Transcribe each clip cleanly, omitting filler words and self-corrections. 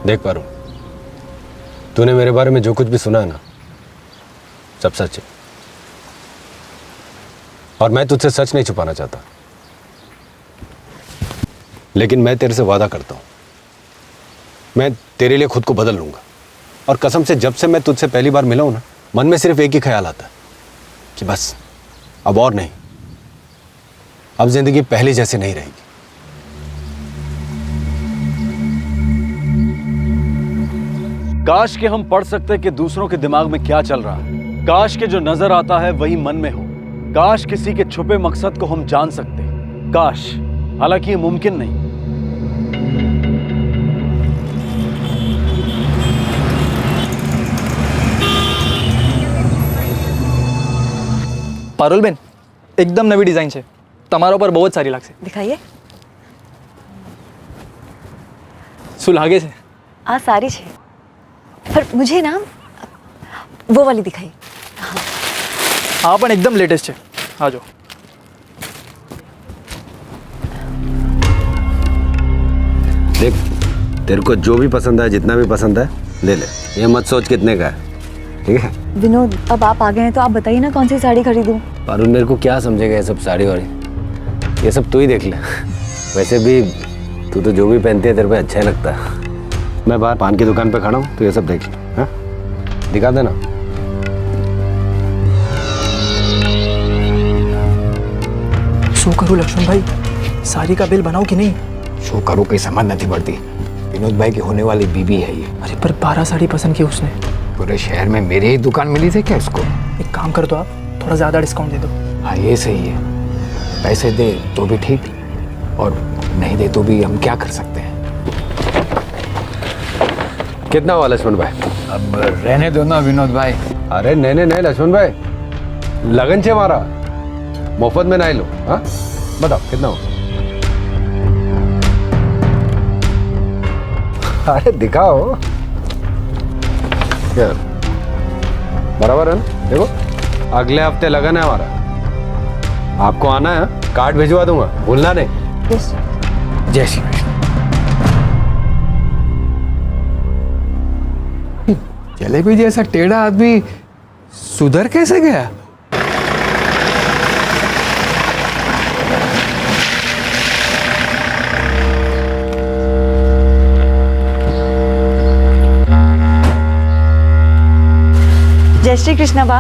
देख पारू, तूने मेरे बारे में जो कुछ भी सुना है ना, सब सच है। और मैं तुझसे सच नहीं छुपाना चाहता, लेकिन मैं तेरे से वादा करता हूं, मैं तेरे लिए खुद को बदल लूंगा। और कसम से जब से मैं तुझसे पहली बार मिला हूं ना, मन में सिर्फ एक ही ख्याल आता है कि बस अब और नहीं, अब जिंदगी पहले जैसी नहीं रहेगी। काश के हम पढ़ सकते कि दूसरों के दिमाग में क्या चल रहा है। काश के जो नजर आता है वही मन में हो। काश किसी के छुपे मकसद को हम जान सकते। काश, हालांकि ये मुमकिन नहीं। पारुल बेन, एकदम नवी डिजाइन है, તમારા પર બહુ જ સારી લાગશે। दिखाइए। શું લાગે છે? આ સારી છે, पर मुझे ना वो वाली दिखाई। हाँ પણ एकदम लेटेस्ट है। आ जाओ। देख, तेरे को जो भी पसंद है, जितना भी पसंद है ले ले, ये मत सोच कितने का है, ठीक है? विनोद, अब आप आ गए हैं तो आप बताइए ना कौन सी साड़ी खरीदूं। पारुल, मेरे को क्या समझेगा ये सब साड़ी वाड़ी, ये सब तू ही देख ले। वैसे भी तू तो जो भी पहनती है तेरे पे अच्छा ही लगता है। मैं बाहर पान की दुकान पे खड़ा हूँ, तो ये सब देख ले। हाँ, दिखा देना। શું કરું લક્ષ્મણભાઈ? સારી का बिल बनाओ कि नहीं? शो करो, कोई समझ नहीं पड़ती। विनोद भाई की होने वाली बीबी है ये। अरे पर 12 साड़ी पसंद की उसने। पूरे शहर में मेरे ही दुकान मिली थी क्या उसको? एक काम कर दो आप, थोड़ा ज़्यादा डिस्काउंट दे दो। हाँ ये सही है, पैसे दे तो भी ठीक, और नहीं दे तो भी हम क्या कर सकते हैं। कितना हुआ लक्ष्मण भाई? अब रहने दो ना विनोद भाई। अरे नहीं नहीं नहीं लक्ष्मण भाई, लगन से मारा, मुफ्त में नहीं लो। हाँ बताओ कितना हो? अरे दिखाओ यार, बराबर है ना? देखो, अगले हफ्ते लगन है हमारा, आपको आना है, कार्ड भिजवा दूंगा, भूलना नहीं। जय श्री कृष्ण। जलेबी जैसा टेढ़ा आदमी सुधर कैसे गया? जय श्री कृष्ण बा।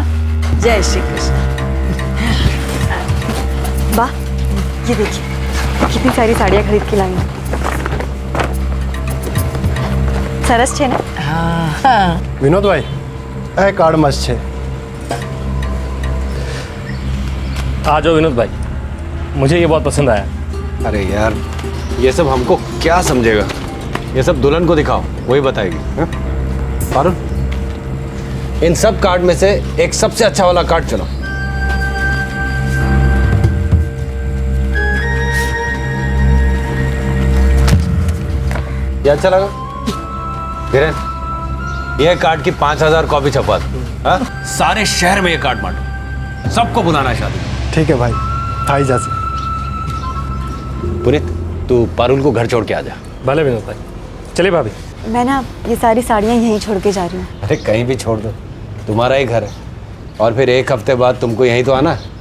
जय श्री कृष्ण। बा, ये देखिए कितनी सारी साड़ियाँ खरीद के लाई हूँ। सरस छे ना? हाँ। विनोद भाई, ए कार्ड मस्त है। आ जाओ विनोद भाई, मुझे ये बहुत पसंद आया। अरे यार, ये सब हमको क्या समझेगा, ये सब दुल्हन को दिखाओ, वही बताएगी। हाँ? पारुल, इन सब कार्ड में से एक सबसे अच्छा वाला कार्ड चुनो। ये अच्छा लगा? धीरेन, ये कार्ड की 5000 कॉपी छपवा दो। हाँ? सारे शहर में ये कार्ड बांटो, सबको बुलाना है शादी। ठीक है भाई, थाई जा से। पुनीत, तू पारुल को घर छोड़ के आ जा। भले विनोद भाई, चलिए भाभी। मैं ना ये सारी साड़ियाँ यहीं छोड़ के जा रही हूँ। अरे कहीं भी छोड़ दो, तुम्हारा ही घर है, और फिर एक हफ्ते बाद तुमको यहीं तो आना है।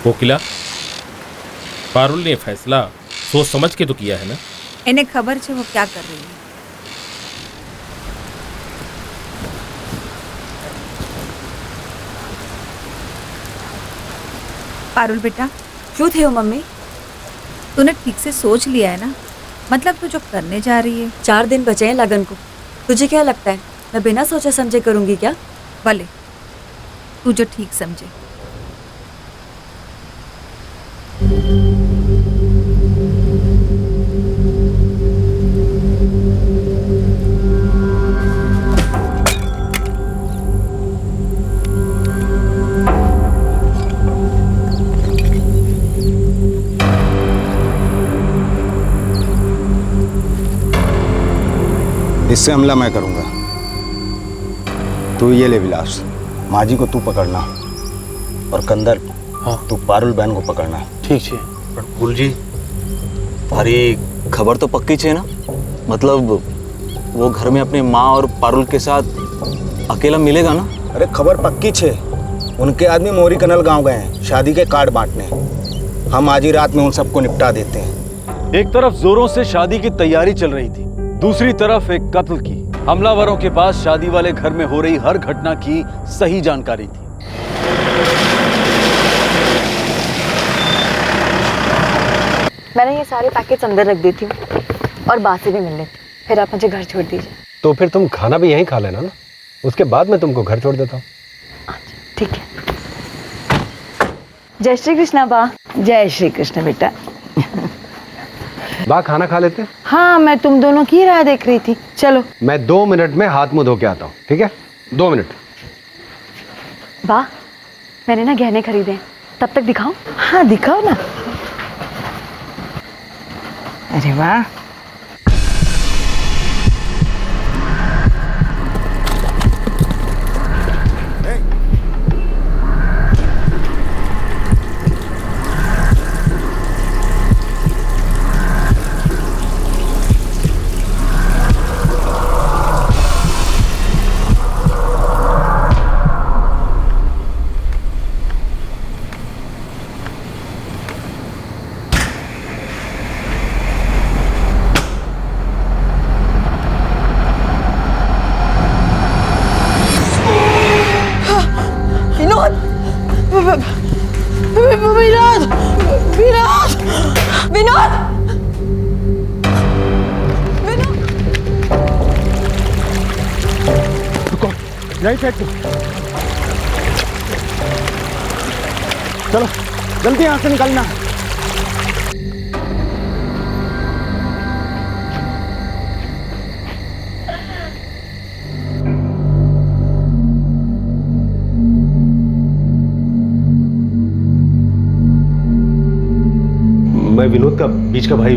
कोकिला, पारुल ने फैसला सोच समझ के तो किया है ना? इन्हें खबर है वो क्या कर रही है। पारुल बेटा, क्यों थे हो मम्मी? तूने ठीक से सोच लिया है ना? मतलब तू जो करने जा रही है। 4 दिन बचे हैं लगन को, तुझे क्या लगता है मैं बिना सोचे समझे करूंगी क्या? भले तू जो ठीक समझे। इससे हमला मैं करूंगा। तू ये ले विलास, माजी को तू पकड़ना और कंदर तू पारुल बहन को पकड़ना। ठीक है। પણ ફૂલજી अरे खबर तो पक्की है ना, मतलब वो घर में अपनी माँ और पारुल के साथ अकेला मिलेगा ना? अरे खबर पक्की छे, उनके आदमी मोरी कनल गांव गए हैं शादी के कार्ड बांटने। हम आज ही रात में उन सबको निपटा देते हैं। एक तरफ जोरों से शादी की तैयारी चल रही थी, दूसरी तरफ एक कत्ल की। हमलावरों के पास शादी वाले घर में हो रही हर घटना की सही जानकारी थी। मैंने ये सारे पैकेट्स अंदर रख देती हूँ और बात से भी मिल लेती, फिर आप मुझे घर छोड़ दीजिए। तो फिर तुम खाना भी यहीं खा लेना ना, उसके बाद मैं तुमको घर छोड़ देता हूँ। ठीक है। जय श्री कृष्णा बा। जय श्री कृष्ण बेटा। बा खाना खा लेते? हाँ, मैं तुम दोनों की राह देख रही थी। चलो मैं 2 मिनट में हाथ मुंह धो के आता हूँ, ठीक है? 2 मिनट। बा, मैंने ना गहने खरीदे हैं, तब तक दिखाऊं? हाँ दिखाओ ना। अरे वाह, विनोद, विनोद, विनोद, विनोद। रुको, यहीं फेंक दो। चलो जल्दी यहाँ से निकलना। मैं विनोद का बीच का भाई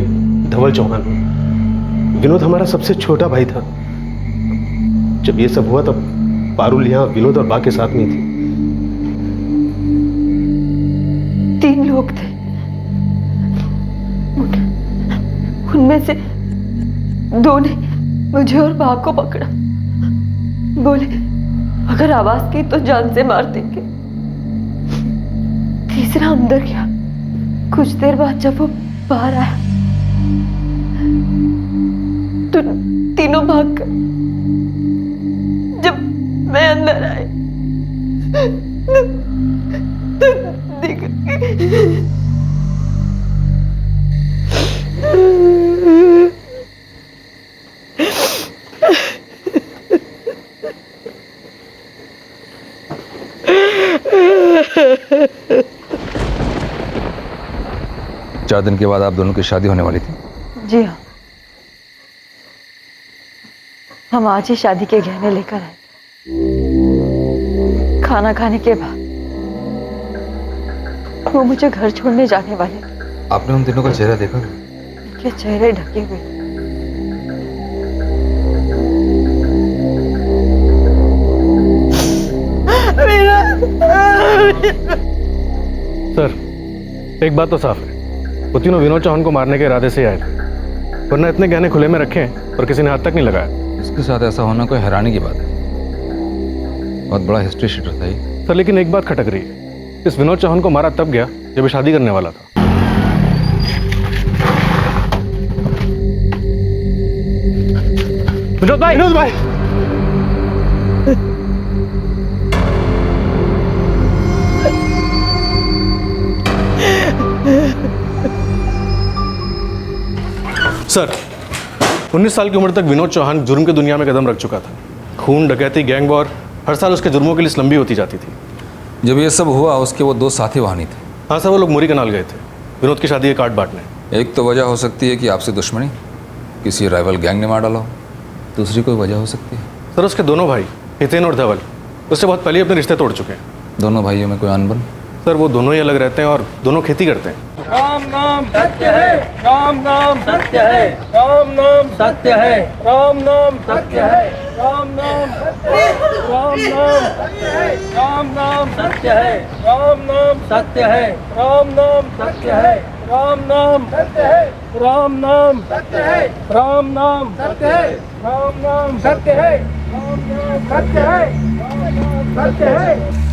धवल चौहान। विनोद हमारा सबसे छोटा भाई था। जब ये सब हुआ तब पारुल यहाँ विनोद और बा के साथ में थी। 3 लोग थे, उनमें से 2 ने मुझे और बा को पकड़ा, बोले अगर आवाज की तो जान से मार देंगे। तीसरा अंदर गया। कुछ देर बाद जब वो बाहर आया तो तीनों भाग गए। जब मैं अंदर आई तो देखा चार दिन के बाद आप दोनों की शादी होने वाली थी? जी हाँ, हम आज ही शादी के गहने लेकर आए। खाना खाने के बाद वो मुझे घर छोड़ने जाने वाले। आपने उन दिनों का चेहरा देखा? उनके चेहरे ढके हुए। सर, एक बात तो साफ है, वो तीनों विनोद चौहान को मारने के इरादे से आए थे, वरना इतने गहने खुले में रखे हैं और किसी ने हाथ तक नहीं लगाया। इसके साथ ऐसा होना कोई हैरानी की बात है। बहुत बड़ा हिस्ट्री शीटर था ये। सर, लेकिन एक बात खटक रही है, इस विनोद चौहान को मारा तब गया जब ये शादी करने वाला था। विनोद भाई, विनोद भाई, सर, 19 साल की उम्र तक विनोद चौहान जुर्म की दुनिया में कदम रख चुका था। खून, डकैती, गैंग वॉर, हर साल उसके जुर्मों की लिस्ट लंबी होती जाती थी। जब ये सब हुआ उसके वो 2 साथी वहाँ नहीं थे? हाँ सर, वो लोग मोरी कनाल गए थे विनोद की शादी के कार्ड बांटने। एक तो वजह हो सकती है कि आपसे दुश्मनी, किसी राइवल गैंग ने मार डाला हो। दूसरी कोई वजह हो सकती है? सर, उसके दोनों भाई हितेन और धवल उससे बहुत पहले अपने रिश्ते तोड़ चुके हैं। दोनों भाइयों में कोई अनबन? सर, वो दोनों ही अलग रहते हैं और दोनों खेती करते हैं। राम नाम सत्य है, राम नाम सत्य है, राम नाम सत्य है, राम नाम सत्य है, राम नाम सत्य है, राम नाम सत्य है, राम नाम सत्य है, राम नाम सत्य है, राम नाम सत्य है, राम नाम सत्य है, राम नाम सत्य है, राम नाम सत्य है, राम नाम सत्य है, राम नाम सत्य है, राम नाम सत्य है।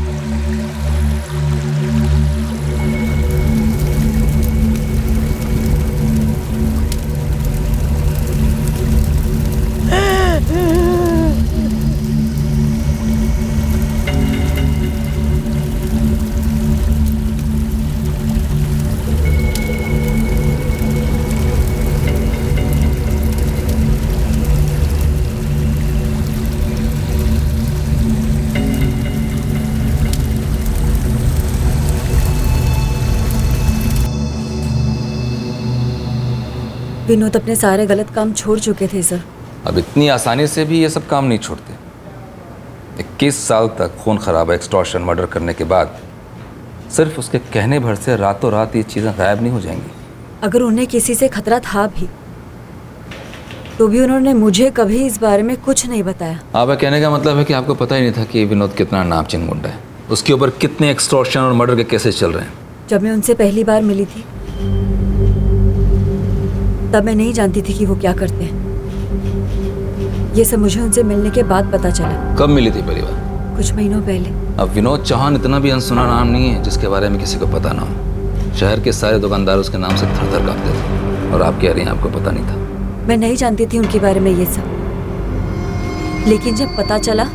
विनोद अपने सारे गलत काम छोड़ चुके थे सर। अब इतनी आसानी से भी ये सब काम नहीं छोड़ते। 21 साल तक खून खराबा, एक्सटॉर्शन, मर्डर करने के बाद सिर्फ उसके कहने भर से रातों रात ये चीज़ें गायब नहीं हो जाएंगी। अगर उन्हें किसी से खतरा था भी तो भी उन्होंने मुझे कभी इस बारे में कुछ नहीं बताया। आपका कहने का मतलब है कि आपको पता ही नहीं था कि विनोद कितना नामचीन गुंडा है, उसके ऊपर कितने एक्सटॉर्शन और मर्डर के केसेस चल रहे हैं। जब मैं उनसे पहली बार मिली थी तब मैं नहीं जानती थी कि वो क्या करते हैं। ये सब मुझे उनसे मिलने के बाद पता चला। कब मिली थी पहली बार? कुछ महीनों पहले। अब विनोद चौहान इतना भी अनसुना नाम नहीं है जिसके बारे में किसी को पता ना हो। शहर के सारे दुकानदार उसके नाम से थर थर कांपते थे और आप कह रही हैं आपको पता नहीं था। मैं नहीं जानती थी उनके बारे में ये सब, लेकिन जब पता चला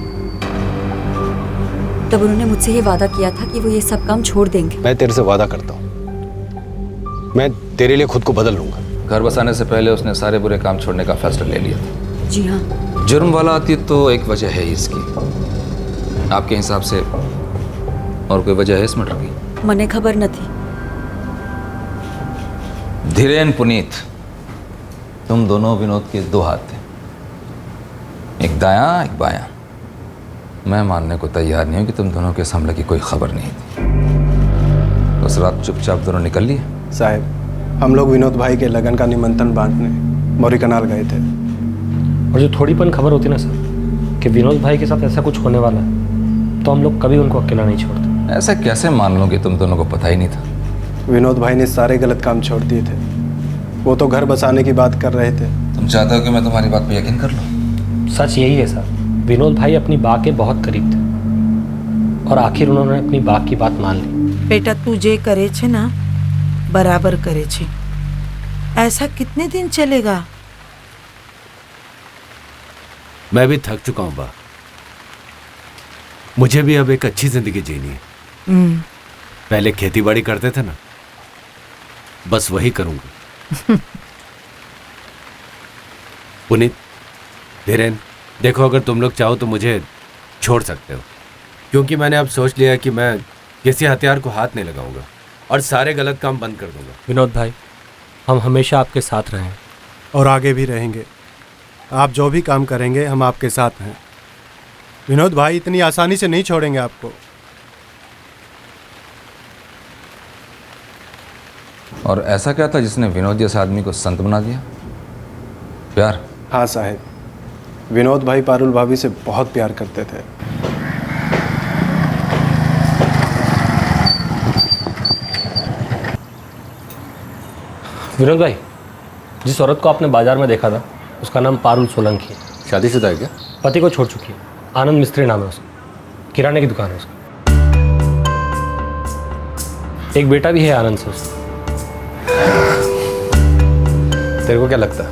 तब उन्होंने मुझसे ये वादा किया था कि वो ये सब काम छोड़ देंगे। मैं तेरे से वादा करता हूँ, मैं तेरे लिए खुद को बदल लूंगा। घर बसाने से पहले उसने सारे बुरे काम छोड़ने का फैसला ले लिया था। जी हाँ। जुर्म वाला आती तो एक वजह है इसकी, आपके हिसाब से और कोई वजह है इस मर्डर की? मने खबर न थी। धीरेन, पुनीत, तुम दोनों विनोद के दो हाथ थे, एक दायां एक बायां। मैं मानने को तैयार नहीं हूं कि तुम दोनों के इस हमले की कोई खबर नहीं थी। उस रात चुपचाप दोनों निकल लिए? साहब, हम लोग विनोद भाई के लगन का निमंत्रण बांटने मौरी कनाल गए थे। और जो थोड़ीपन खबर होती ना सर कि विनोद भाई के साथ ऐसा कुछ होने वाला है, तो हम लोग कभी उनको अकेला नहीं छोड़ते। ऐसा कैसे मान लो कि तुम दोनों को पता ही नहीं था? विनोद भाई ने सारे गलत काम छोड़ दिए थे। वो तो घर बसाने की बात कर रहे थे। तुम चाहते हो कि मैं तुम्हारी बात पे यकीन कर लूं? सच यही है सर, विनोद भाई अपनी बात के बहुत करीब थे और आखिर उन्होंने अपनी बात की बात मान ली। बेटा तू जे करे छे ना बराबर करे छे, ऐसा कितने दिन चलेगा? मैं भी थक चुका हूँ बा, मुझे भी अब एक अच्छी जिंदगी जीनी है। पहले खेती बाड़ी करते थे ना, बस वही करूंगा। पुनीत, धीरेन, देखो अगर तुम लोग चाहो तो मुझे छोड़ सकते हो, क्योंकि मैंने अब सोच लिया कि मैं किसी हथियार को हाथ नहीं लगाऊंगा और सारे गलत काम बंद कर दूंगा। विनोद भाई, हम हमेशा आपके साथ रहें और आगे भी रहेंगे। आप जो भी काम करेंगे हम आपके साथ हैं। विनोद भाई इतनी आसानी से नहीं छोड़ेंगे आपको। और ऐसा क्या था जिसने विनोद जैसे आदमी को संत बना दिया? प्यार? हाँ साहब, विनोद भाई पारुल भाभी से बहुत प्यार करते थे। विनोद भाई, जिस औरत को आपने बाजार में देखा था उसका नाम पारुल सोलंकी है। शादीशुदा है क्या? पति को छोड़ चुकी है। आनंद मिस्त्री नाम है उसका, किराने की दुकान है उसका। एक बेटा भी है आनंद से उसका। तेरे को क्या लगता है,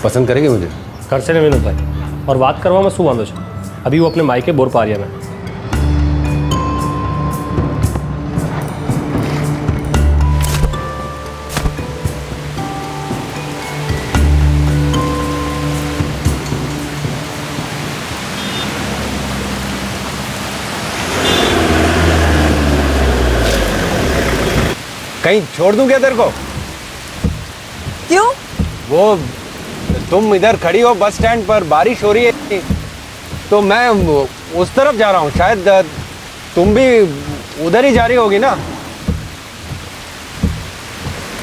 पसंद करेगी मुझे? कर से विनोद भाई, और बात करवा मैं सुबह दो। अभी वो अपने मायके बोर पा रही है। मैं कहीं छोड़ दूं क्या तेरे को? क्यों? वो तुम इधर खड़ी हो बस स्टैंड पर, बारिश हो रही है तो मैं उस तरफ जा रहा हूँ, शायद तुम भी उधर ही जा रही होगी ना।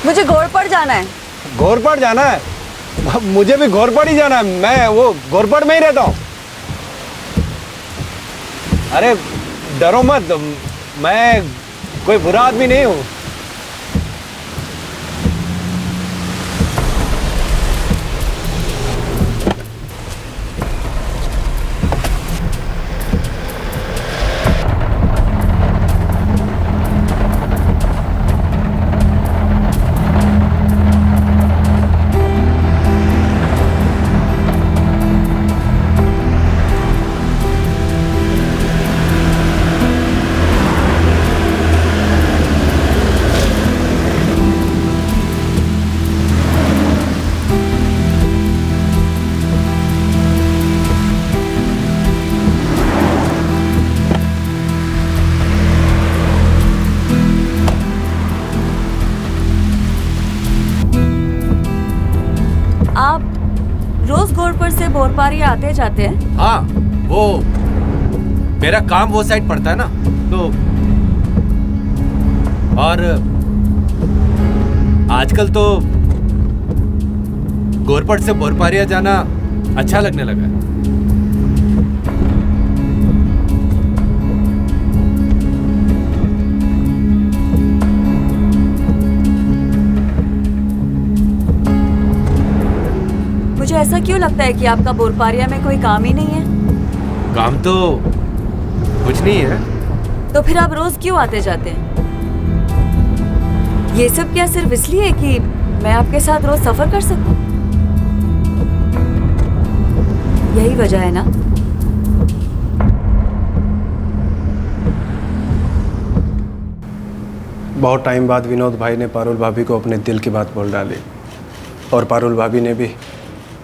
मुझे घोरपड़ जाना है। घोरपड़ जाना है? मुझे भी घोरपड़ ही जाना है, मैं वो घोरपड़ में ही रहता हूँ। अरे डरो मत, मैं कोई बुरा आदमी नहीं हूँ। आप रोज घोरपड़ से भोरपारी आते जाते हैं? हाँ, वो मेरा काम वो साइड पड़ता है ना, तो और आजकल तो घोरपड़ से भोरपारिया जाना अच्छा लगने लगा है। मुझे ऐसा क्यों लगता है कि आपका भोरपारिया में कोई काम ही नहीं है? काम तो कुछ नहीं है। तो फिर आप रोज क्यों आते जाते हैं? ये सब क्या सिर्फ इसलिए कि मैं आपके साथ रोज सफर कर सकूं? यही वजह है ना? बहुत टाइम बाद विनोद भाई ने पारुल भाभी को अपने दिल की बात बोल डाली और पारुल भाभी ने भी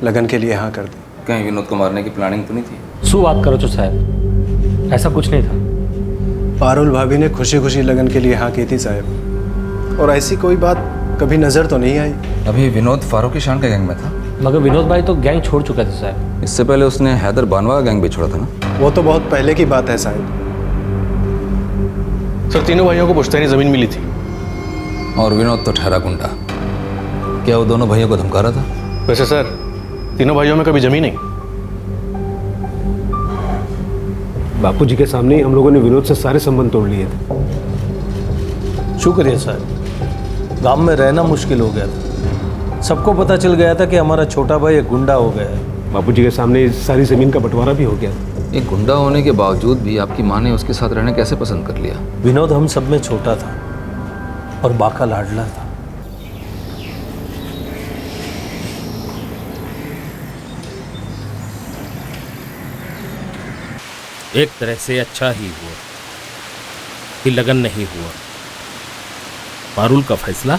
लगन के लिए हाँ कर दी। कहीं विनोद को मारने की प्लानिंग तो नहीं थी? सु बात करो तो साहब, ऐसा कुछ नहीं था। पारुल भाभी ने खुशी खुशी लगन के लिए हाँ की थी साहब, और ऐसी कोई बात कभी नजर तो नहीं आई। अभी विनोद फारूक की शान के गैंग में था, मगर विनोद भाई तो गैंग छोड़ चुके थे साहब। इससे पहले उसने हैदर बानवा का गैंग भी छोड़ा था ना? वो तो बहुत पहले की बात है साहब। सर, तीनों भाइयों को पुश्तैनी जमीन मिली थी। और विनोद तो ठहरा गुंडा। क्या वो दोनों भाइयों को धमका रहा था? वैसे सर, तीनों भाइयों में कभी जमीन नहीं। बापूजी के सामने ही हम लोगों ने विनोद से सारे संबंध तोड़ लिए थे। शुक्रिया सर, गांव में रहना मुश्किल हो गया था। सबको पता चल गया था कि हमारा छोटा भाई एक गुंडा हो गया है। बापूजी के सामने सारी जमीन का बंटवारा भी हो गया। एक गुंडा होने के बावजूद भी आपकी माँ ने उसके साथ रहना कैसे पसंद कर लिया? विनोद हम सब में छोटा था और बाका लाडला था। एक तरह से अच्छा ही हुआ कि लगन नहीं हुआ। पारुल का फैसला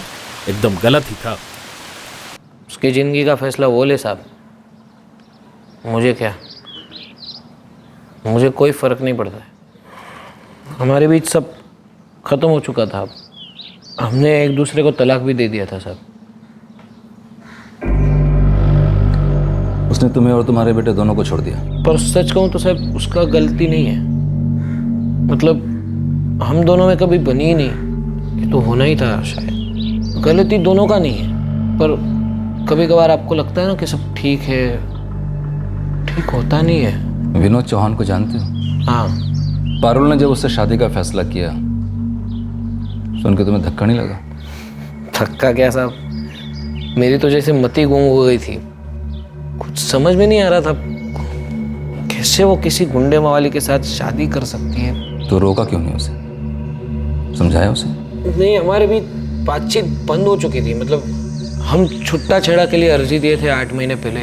एकदम गलत ही था। उसकी जिंदगी का फैसला वो ले साहब, मुझे क्या, मुझे कोई फर्क नहीं पड़ता है। हमारे बीच सब खत्म हो चुका था। हमने एक दूसरे को तलाक भी दे दिया था साहब। उसने तुम्हें और तुम्हारे बेटे दोनों को छोड़ दिया। पर सच कहूँ तो साहब उसका गलती नहीं है। मतलब हम दोनों में कभी बनी ही नहीं, ये तो होना ही था शायद। गलती दोनों का नहीं है, पर कभी कभार आपको लगता है ना कि सब ठीक है, ठीक होता नहीं है। विनोद चौहान को जानते हो? हाँ। पारुल ने जब उससे शादी का फैसला किया, सुन के तुम्हें धक्का नहीं लगा? धक्का क्या साहब, मेरी तो जैसे मति गुम हो गई थी। कुछ समझ में नहीं आ रहा था कैसे वो किसी गुंडे मवाली के साथ शादी कर सकती है। तो रोका क्यों नहीं उसे? समझाया उसे? नहीं, हमारे भी बातचीत बंद हो चुकी थी। मतलब हम छुट्टा छेड़ा के लिए अर्जी दिए थे 8 महीने पहले।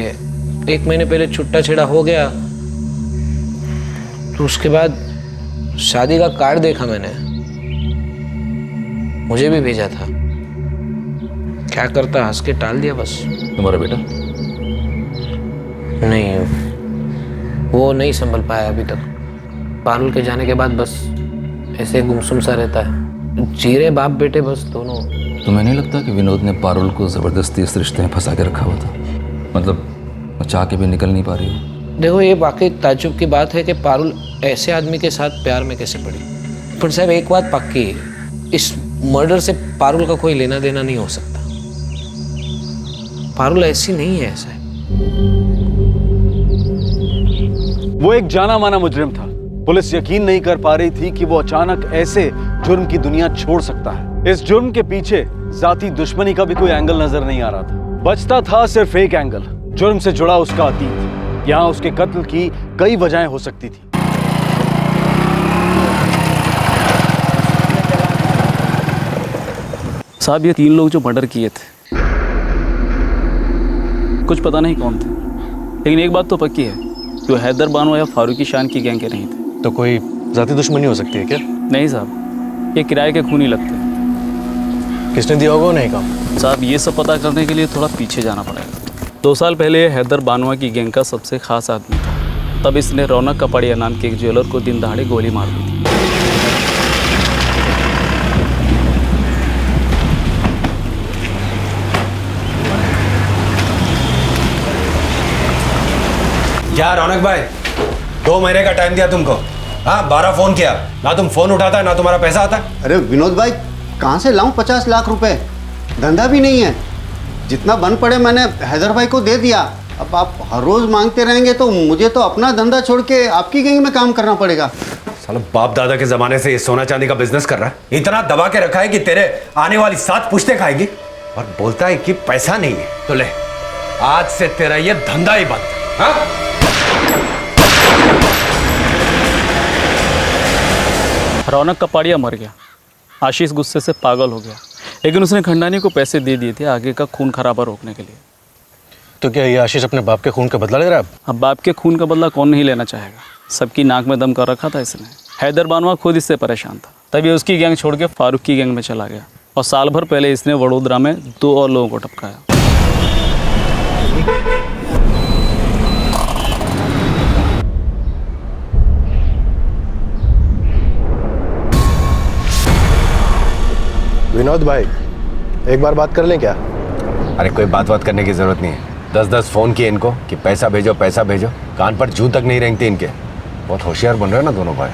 1 महीने पहले छुट्टा छेड़ा हो गया, तो उसके बाद शादी का कार्ड देखा मैंने, मुझे भी भेजा था। क्या करता, हंस के टाल दिया बस। तुम्हारा बेटा? नहीं, वो नहीं संभल पाया अभी तक। पारुल के जाने के बाद बस ऐसे गुमसुम सा रहता है। जीरे बाप बेटे बस दोनों। तुम्हें नहीं लगता कि विनोद ने पारुल को जबरदस्ती इस रिश्ते में फंसा के रखा हुआ था? मतलब वो चाह के भी निकल नहीं पा रही हो। देखो, ये वाकई ताज्जुब की बात है कि पारुल ऐसे आदमी के साथ प्यार में कैसे पड़ी। पर साहब एक बात पक्की है, इस मर्डर से पारुल का कोई लेना देना नहीं हो सकता। पारुल ऐसी नहीं है, ऐसा है। वो एक जाना माना मुजरिम था। पुलिस यकीन नहीं कर पा रही थी कि वो अचानक ऐसे जुर्म की दुनिया छोड़ सकता है। इस जुर्म के पीछे जाती दुश्मनी का भी कोई एंगल नजर नहीं आ रहा था। बचता था सिर्फ एक एंगल, जुर्म से जुड़ा उसका अतीत। यहाँ उसके कत्ल की कई वजहें हो सकती थी। साहब, ये 3 लोग जो मर्डर किए थे, कुछ पता नहीं कौन थे, लेकिन एक बात तो पक्की है कि वो हैदर बानो या फारूकी शान की गैंग के नहीं थे। तो कोई जाती दुश्मनी हो सकती है क्या? नहीं साहब, ये किराए के खूनी लगते हैं। किसने दिया होगा उन्हें काम? साहब, ये सब पता करने के लिए थोड़ा पीछे जाना पड़ेगा। 2 साल पहले ये हैदर बानवा की गैंग का सबसे खास आदमी था। तब इसने रौनक कपाड़िया नाम के एक ज्वेलर को दिन दहाड़े गोली मार दी थी। क्या रौनक भाई, 2 महीने का टाइम दिया तुमको। हाँ, 12 फोन किया, ना तुम फोन उठाता है ना तुम्हारा पैसा आता है। अरे विनोद भाई, कहाँ से लाऊं 50 लाख रुपए? धंधा भी नहीं है। जितना बन पड़े मैंने हैदर भाई को दे दिया। अब आप हर रोज मांगते रहेंगे तो मुझे तो अपना धंधा छोड़ के आपकी गैंग में काम करना पड़ेगा। साला बाप दादा के जमाने से ये सोना चांदी का बिजनेस कर रहा है। इतना दबा के रखा है कि तेरे आने वाली 7 पुश्ते खाएगी, और बोलता है कि पैसा नहीं है। तो ले, आज से तेरा ये धंधा ही बंद। हाँ? रौनक कपाड़िया मर गया, आशीष गुस्से से पागल हो गया, लेकिन उसने खंडानी को पैसे दे दिए थे आगे का खून खराबा रोकने के लिए। तो क्या ये आशीष अपने बाप के खून का बदला ले रहा है? अब बाप के खून का बदला कौन नहीं लेना चाहेगा? सबकी नाक में दम कर रखा था इसने। हैदर बानवा खुद इससे परेशान था, तभी उसकी गैंग छोड़ के फारूक की गैंग में चला गया, और साल भर पहले इसने वडोदरा में 2 और लोगों को टपकाया। विनोद भाई, एक बार बात कर लें क्या? अरे कोई बात करने की जरूरत नहीं है। 10-10 फोन किए इनको कि पैसा भेजो पैसा भेजो, कान पर जूं तक नहीं रेंगते इनके। बहुत होशियार बन रहे हैं ना दोनों भाई।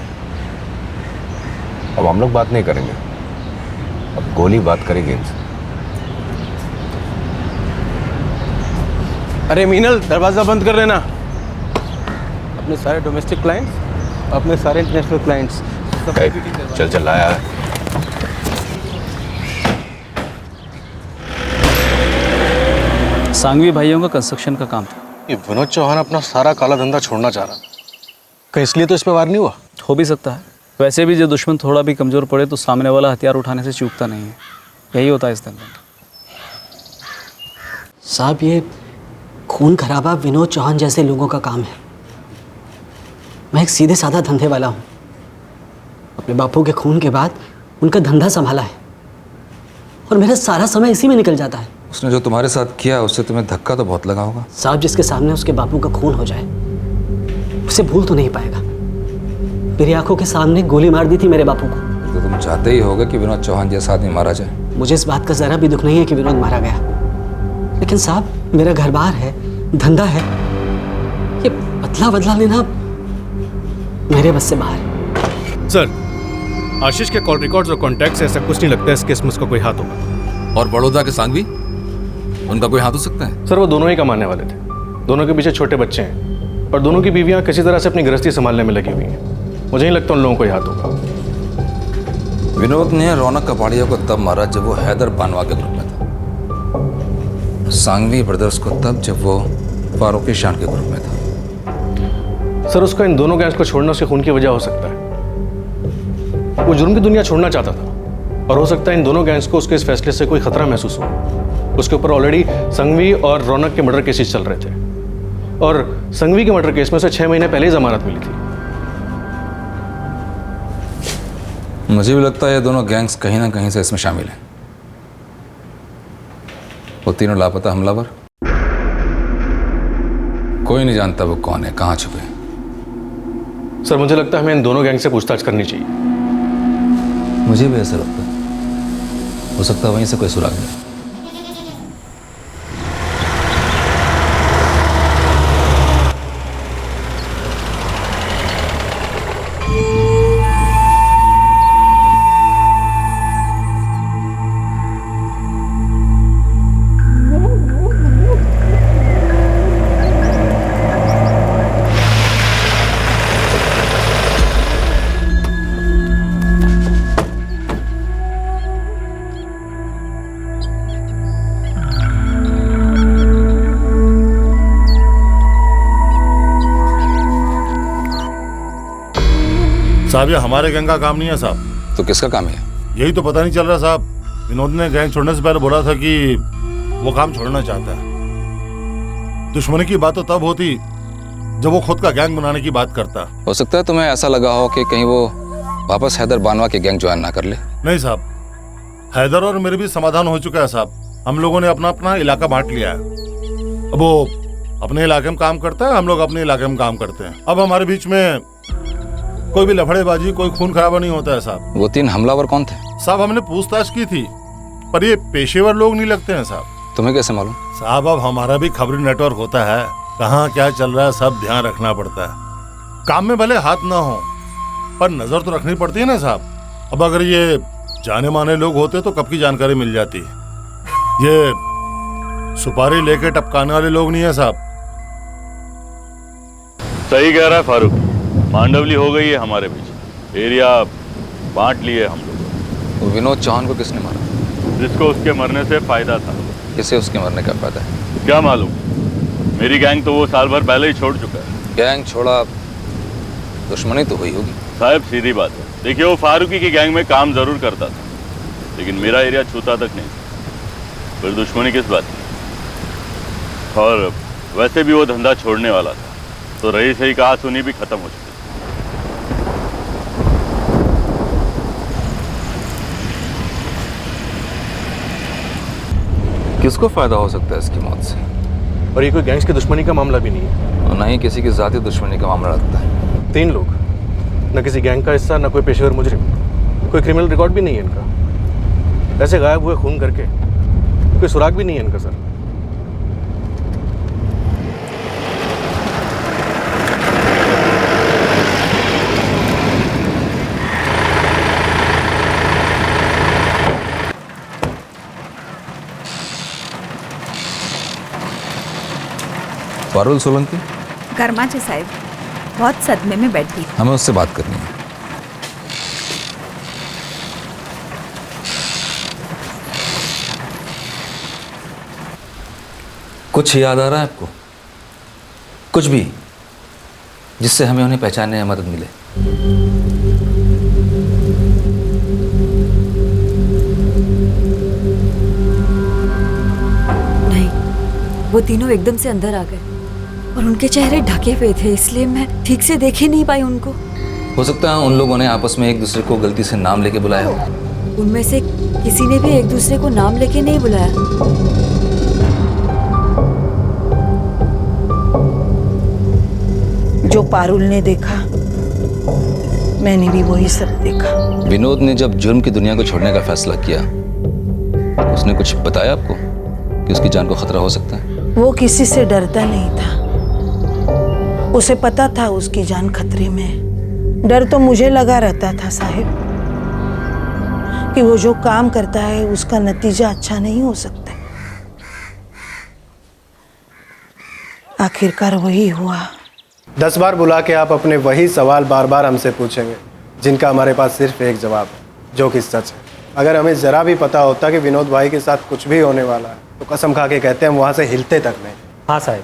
अब हम लोग बात नहीं करेंगे, अब गोली बात करेगी इनसे। अरे मीनल, दरवाजा बंद कर लेना। अपने सारे डोमेस्टिक क्लाइंट्स, अपने सारे इंटरनेशनल क्लाइंट्स। चल चल लाया है। सांगवी भाइयों का कंस्ट्रक्शन का काम था। ये विनोद चौहान अपना सारा काला धंधा छोड़ना चाह रहा, कहीं इसलिए तो इस पे वार नहीं हुआ? हो भी सकता है। वैसे भी जो दुश्मन थोड़ा भी कमज़ोर पड़े तो सामने वाला हथियार उठाने से चूकता नहीं है। यही होता है इस धंधे में। साहब, ये खून खराबा विनोद चौहान जैसे लोगों का काम है। मैं एक सीधे साधा धंधे वाला हूँ। अपने बापू के खून के बाद उनका धंधा संभाला है, और मेरा सारा समय इसी में निकल जाता है। उसने जो तुम्हारे साथ किया उससे तुम्हें धक्का तो बहुत लगा होगा। साहब, जिसके सामने उसके बापू का खून हो जाए उसे भूल तो नहीं पाएगा। मेरी आंखों के सामने गोली मार दी थी मेरे बापू को। तो तुम चाहते ही होगे कि विनोद चौहान जैसा आदमी मारा जाए। मुझे इस बात का जरा भी दुख नहीं है कि विनोद मारा गया, लेकिन साहब, मेरा घर बार है, धंधा है, ये बदला बदला लेना मेरे बस से बाहर है। सर, आशीष के कॉल रिकॉर्ड्स और कॉन्टैक्ट से ऐसा कुछ नहीं लगता है इस केस में उसका कोई हाथ होगा। और बड़ौदा के सांगवी, उनका कोई हाथ हो सकता है? सर, वो दोनों ही कमाने वाले थे। दोनों के पीछे छोटे बच्चे हैं, और दोनों की बीवियां किसी तरह से अपनी गृहस्थी संभालने में लगी हुई हैं। मुझे नहीं लगता उन लोगों को ही हाथ होगा। विनोद ने रौनक कपाड़िया को तब मारा जब वो हैदर बानवा के ग्रुप में था। सांगवी ब्रदर्स को तब जब वो फारूकी शान के ग्रुप में था। सर, उसका इन दोनों गैंग्स को छोड़ना उसके खून की वजह हो सकता है। वो जुर्म की दुनिया छोड़ना चाहता था, और हो सकता है इन दोनों गैंग्स को उसके इस फैसले से कोई खतरा महसूस हो। उसके ऊपर ऑलरेडी संघवी और रौनक के मर्डर केसेस चल रहे थे, और संघवी के मर्डर केस में से 6 महीने पहले ही जमानत मिली थी। मुझे भी लगता है ये दोनों गैंग्स कहीं ना कहीं से इसमें शामिल हैं। वो तीनों लापता हमलावर, कोई नहीं जानता वो कौन है, कहाँ छुपे। सर, मुझे लगता है हमें इन दोनों गैंग से पूछताछ करनी चाहिए। मुझे भी ऐसा लगता है। हो सकता है वहीं से कोई सुराग मिले। साहब ये हमारे गैंग का काम नहीं है साहब। तो किसका काम है? यही तो पता नहीं चल रहा साहब। विनोद ने गैंग छोड़ने से पहले बोला था कि वो काम छोड़ना चाहता है। दुश्मनी की बात तो तब होती जब वो खुद का गैंग बनाने की बात करता। हो सकता है तुम्हें ऐसा लगा हो कि कहीं वो वापस हैदर बानवा के गैंग ज्वाइन ना कर ले। नहीं साहब, हैदर और मेरे भी समाधान हो चुका है साहब। हम लोगों ने अपना अपना इलाका बांट लिया है। अब वो अपने इलाके में काम करता है, हम लोग अपने इलाके में काम करते हैं। अब हमारे बीच में कोई भी लफड़ेबाजी, कोई खून खराबा नहीं होता है साहब। वो 3 हमलावर कौन थे? साहब हमने पूछताछ की थी, पर ये पेशेवर लोग नहीं लगते हैं साहब। तुम्हें कैसे मालूम? साहब अब हमारा भी खबरी नेटवर्क होता है, कहाँ क्या चल रहा है सब ध्यान रखना पड़ता है। काम में भले हाथ ना हो पर नजर तो रखनी पड़ती है ना साहब। अब अगर ये जाने माने लोग होते तो कब की जानकारी मिल जाती। ये सुपारी लेके टपकाने वाले लोग नहीं है साहब। सही कह रहा है फारूक, मांडवली हो गई है हमारे बीच। एरिया बांट लिए हम लोग। विनोद चौहान को किसने मारा? जिसको उसके मरने से फायदा था। किसे उसके मरने का फायदा है? क्या मालूम, मेरी गैंग तो वो साल भर पहले ही छोड़ चुका है। गैंग छोड़ा, दुश्मनी तो हुई होगी। साहब सीधी बात है, देखिए वो फारूकी की गैंग में काम जरूर करता था, लेकिन मेरा एरिया छूता तक नहीं। फिर दुश्मनी किस बात की? और वैसे भी वो धंधा छोड़ने वाला था, तो रही सही कहा सुनी भी खत्म हो चुकी। किसको फायदा हो सकता है इसकी मौत से? और ये कोई गैंग्स की दुश्मनी का मामला भी नहीं है और ना ही किसी की जाती दुश्मनी का मामला लगता है। 3 लोग, न किसी गैंग का हिस्सा, न कोई पेशेवर मुजरिम, कोई क्रिमिनल रिकॉर्ड भी नहीं है इनका। ऐसे गायब हुए खून करके कोई सुराग भी नहीं है इनका सर। पारुल सोलंकी कर्माचे साहब बहुत सदमे में बैठी। हमें उससे बात करनी है। कुछ याद आ रहा है आपको? कुछ भी जिससे हमें उन्हें पहचानने में मदद मिले। नहीं, वो तीनों एकदम से अंदर आ गए और उनके चेहरे ढके हुए थे, इसलिए मैं ठीक से देख ही नहीं पाई उनको। हो सकता है उन लोगों ने आपस में एक दूसरे को गलती से नाम लेके बुलाया हो। उनमें से किसी ने भी एक दूसरे को नाम लेके नहीं बुलाया। जो पारुल ने देखा मैंने भी वही सब देखा। विनोद ने जब जुर्म की दुनिया को छोड़ने का फैसला किया, उसने कुछ बताया आपको कि उसकी जान को खतरा हो सकता है? वो किसी से डरता नहीं था, उसे पता था उसकी जान खतरे में है। डर तो मुझे लगा रहता था साहिब कि वो जो काम करता है उसका नतीजा अच्छा नहीं हो सकता। आखिरकार वही हुआ। 10 बार बुला के आप अपने वही सवाल बार बार हमसे पूछेंगे, जिनका हमारे पास सिर्फ एक जवाब है, जो कि सच है। अगर हमें ज़रा भी पता होता कि विनोद भाई के साथ कुछ भी होने वाला है तो कसम खा के कहते हैं हम वहाँ से हिलते तक नहीं। हाँ साहब,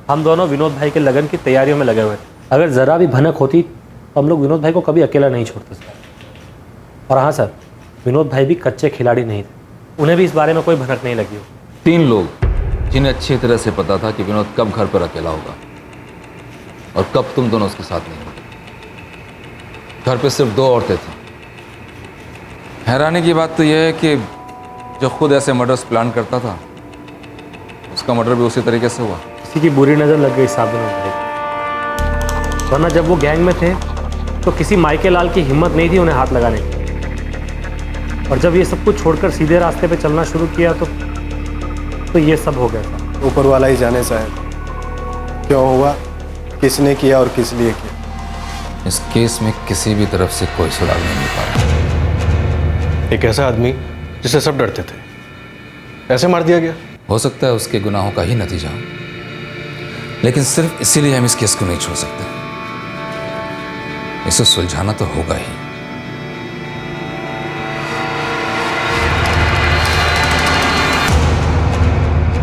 हम दोनों विनोद भाई के लगन की तैयारियों में लगे हुए थे। अगर ज़रा भी भनक होती तो हम लोग विनोद भाई को कभी अकेला नहीं छोड़ते सर। और हाँ सर, विनोद भाई भी कच्चे खिलाड़ी नहीं थे, उन्हें भी इस बारे में कोई भनक नहीं लगी हो। 3 लोग जिन्हें अच्छी तरह से पता था कि विनोद कब घर पर अकेला होगा और कब तुम दोनों उसके साथ नहीं होगे। घर पे सिर्फ 2 औरतें थीं। हैरानी की बात तो यह है कि जो खुद ऐसे मर्डर्स प्लान करता था, उसका मर्डर भी उसी तरीके से हुआ। किसी की बुरी नज़र लग गई साहब विनोद भाई, वरना जब वो गैंग में थे तो किसी माइके लाल की हिम्मत नहीं थी उन्हें हाथ लगाने की। और जब ये सब कुछ छोड़कर सीधे रास्ते पे चलना शुरू किया तो ये सब हो गया। ऊपर वाला ही जाने साहब क्यों हुआ, किसने किया और किस लिए किया। इस केस में किसी भी तरफ से कोई सुराग नहीं मिल पा रहा। एक ऐसा आदमी जिसे सब डरते थे, ऐसे मार दिया गया। हो सकता है उसके गुनाहों का ही नतीजा, लेकिन सिर्फ इसीलिए हम इस केस को नहीं छोड़ सकते। इसे सुलझाना तो होगा ही।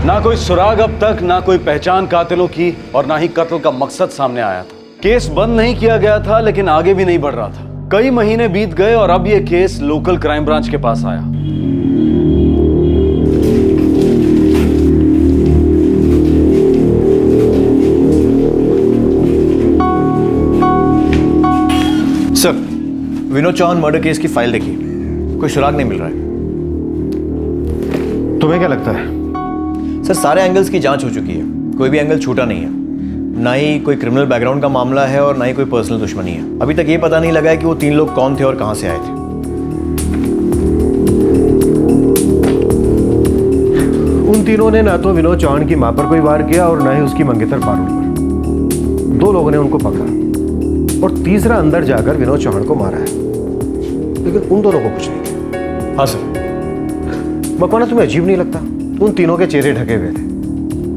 ना कोई सुराग अब तक, ना कोई पहचान कातिलों की, और ना ही कत्ल का मकसद सामने आया था। केस बंद नहीं किया गया था, लेकिन आगे भी नहीं बढ़ रहा था। कई महीने बीत गए और अब यह केस लोकल क्राइम ब्रांच के पास आया। Sir, Vinod Chauhan murder case की फाइल देखिए, कोई सुराग नहीं मिल रहा है। तुम्हें क्या लगता है? सर, सारे एंगल्स की जांच हो चुकी है, कोई भी एंगल छूटा नहीं है। ना ही कोई क्रिमिनल बैकग्राउंड का मामला है और ना ही कोई पर्सनल दुश्मनी है। अभी तक ये पता नहीं लगा है कि वो 3 लोग कौन थे और कहां से आए थे। उन तीनों ने ना तो विनोद चौहान की मां पर कोई वार किया और ना ही उसकी मंगेतर पारुल पर। 2 लोगों ने उनको पकड़ा और तीसरा अंदर जाकर विनोद चौहान को मारा है, लेकिन उन दोनों को कुछ नहीं किया। हाँ सर। मकवाना, तुम्हें अजीब नहीं लगता? उन तीनों के चेहरे ढके हुए थे,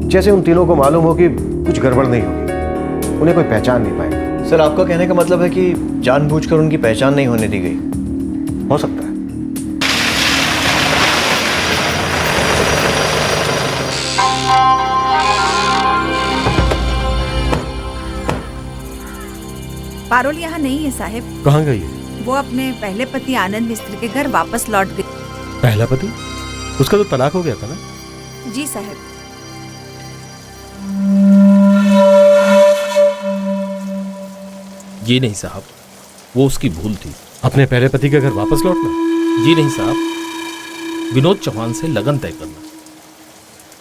जैसे उन तीनों को मालूम हो कि कुछ गड़बड़ नहीं होगी, उन्हें कोई पहचान नहीं पाएगा। सर, आपका कहने का मतलब है कि जानबूझकर उनकी पहचान नहीं होने दी गई? हो सकता है। पारुल यहाँ नहीं है साहब। कहाँ गई है? वो अपने पहले पति आनंद मिस्त्री के घर वापस लौट गई। पहला पति? उसका तो तलाक हो गया था ना? जी साहब। जी नहीं साहब, वो उसकी भूल थी। अपने पहले पति के घर वापस लौटना? जी नहीं साहब, विनोद चौहान से लगन तय करना।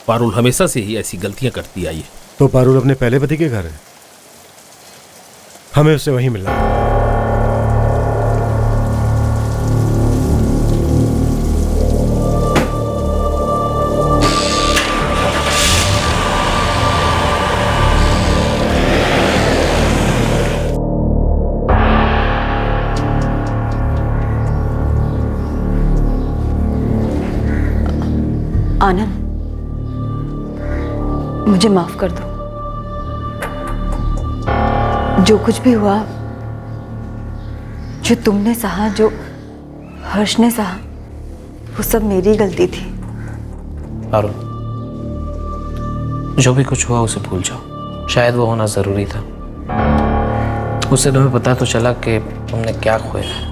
पारुल हमेशा से ही ऐसी गलतियां करती आई है। तो पारुल अपने पहले पति के घर है, हमें उससे वहीं मिलना है। आनंद, मुझे माफ कर दो। जो कुछ भी हुआ, जो तुमने सहा, जो हर्ष ने सहा, वो सब मेरी गलती थी। पारुल, जो भी कुछ हुआ उसे भूल जाओ। शायद वो होना जरूरी था। उससे तुम्हें पता तो चला कि तुमने क्या खोया है।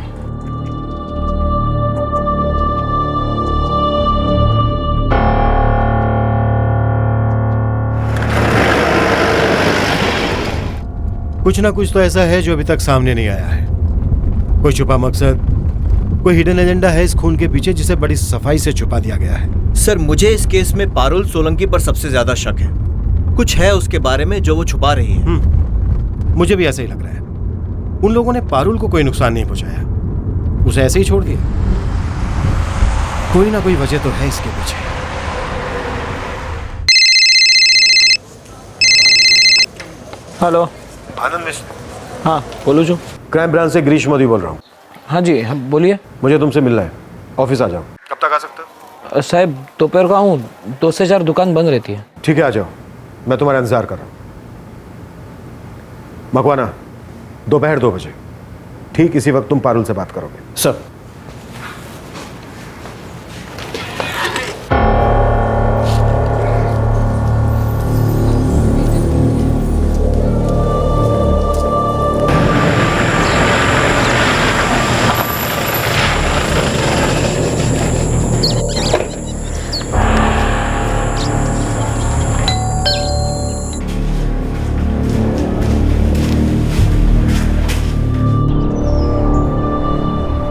कुछ ना कुछ तो ऐसा है जो अभी तक सामने नहीं आया है। कोई छुपा मकसद, कोई हिडन एजेंडा है इस खून के पीछे जिसे बड़ी सफाई से छुपा दिया गया है। सर, मुझे इस केस में पारुल सोलंकी पर सबसे ज्यादा शक है। कुछ है उसके बारे में जो वो छुपा रही है। मुझे भी ऐसा ही लग रहा है। उन लोगों ने पारुल को कोई नुकसान नहीं पहुंचाया, उसे ऐसे ही छोड़ दिया। कोई ना कोई वजह तो है इसके पीछे। हेलो, आनंद मिश्र। हाँ बोलो। जो क्राइम ब्रांच से गिरीश मोदी बोल रहा हूँ। हाँ जी, हाँ बोलिए। मुझे तुमसे मिलना है, ऑफिस आ जाओ। कब तक आ सकते हो? साहब, दोपहर को आऊँ, 2 से 4 दुकान बंद रहती है। ठीक है, आ जाओ, मैं तुम्हारा इंतजार कर रहा हूँ। मकवाना, दोपहर 2 बजे ठीक इसी वक्त तुम पारुल से बात करोगे। सर।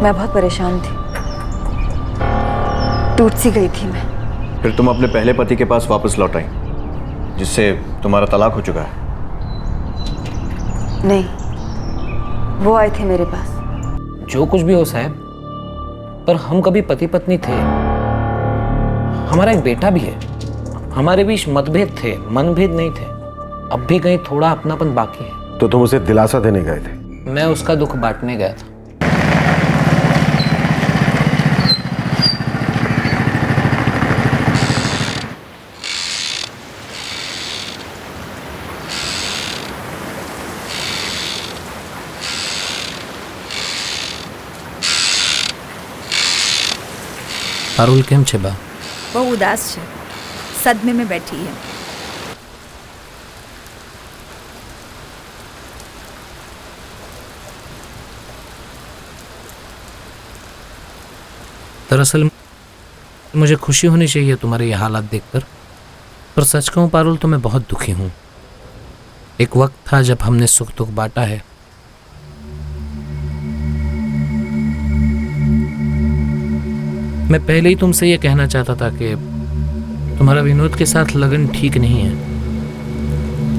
मैं बहुत परेशान थी, टूट सी गई थी मैं। फिर तुम अपने पहले पति के पास वापस लौट आई, जिससे तुम्हारा तलाक हो चुका है। नहीं, वो आए थे मेरे पास। जो कुछ भी हो साहब, पर हम कभी पति पत्नी थे। हमारा एक बेटा भी है। हमारे बीच मतभेद थे, मनभेद नहीं थे। अब भी कहीं थोड़ा अपनापन बाकी है। तो तुम उसे दिलासा देने गए थे? मैं उसका दुख बांटने गया था। पारुल केम छे बा? वो उदास है, सदमे में बैठी है। दरअसल मुझे खुशी होनी चाहिए तुम्हारे ये हालात देखकर, पर सच कहूँ पारुल तो मैं बहुत दुखी हूँ। एक वक्त था जब हमने सुख दुख बांटा है। मैं पहले ही तुमसे ये कहना चाहता था कि तुम्हारा विनोद के साथ लगन ठीक नहीं है।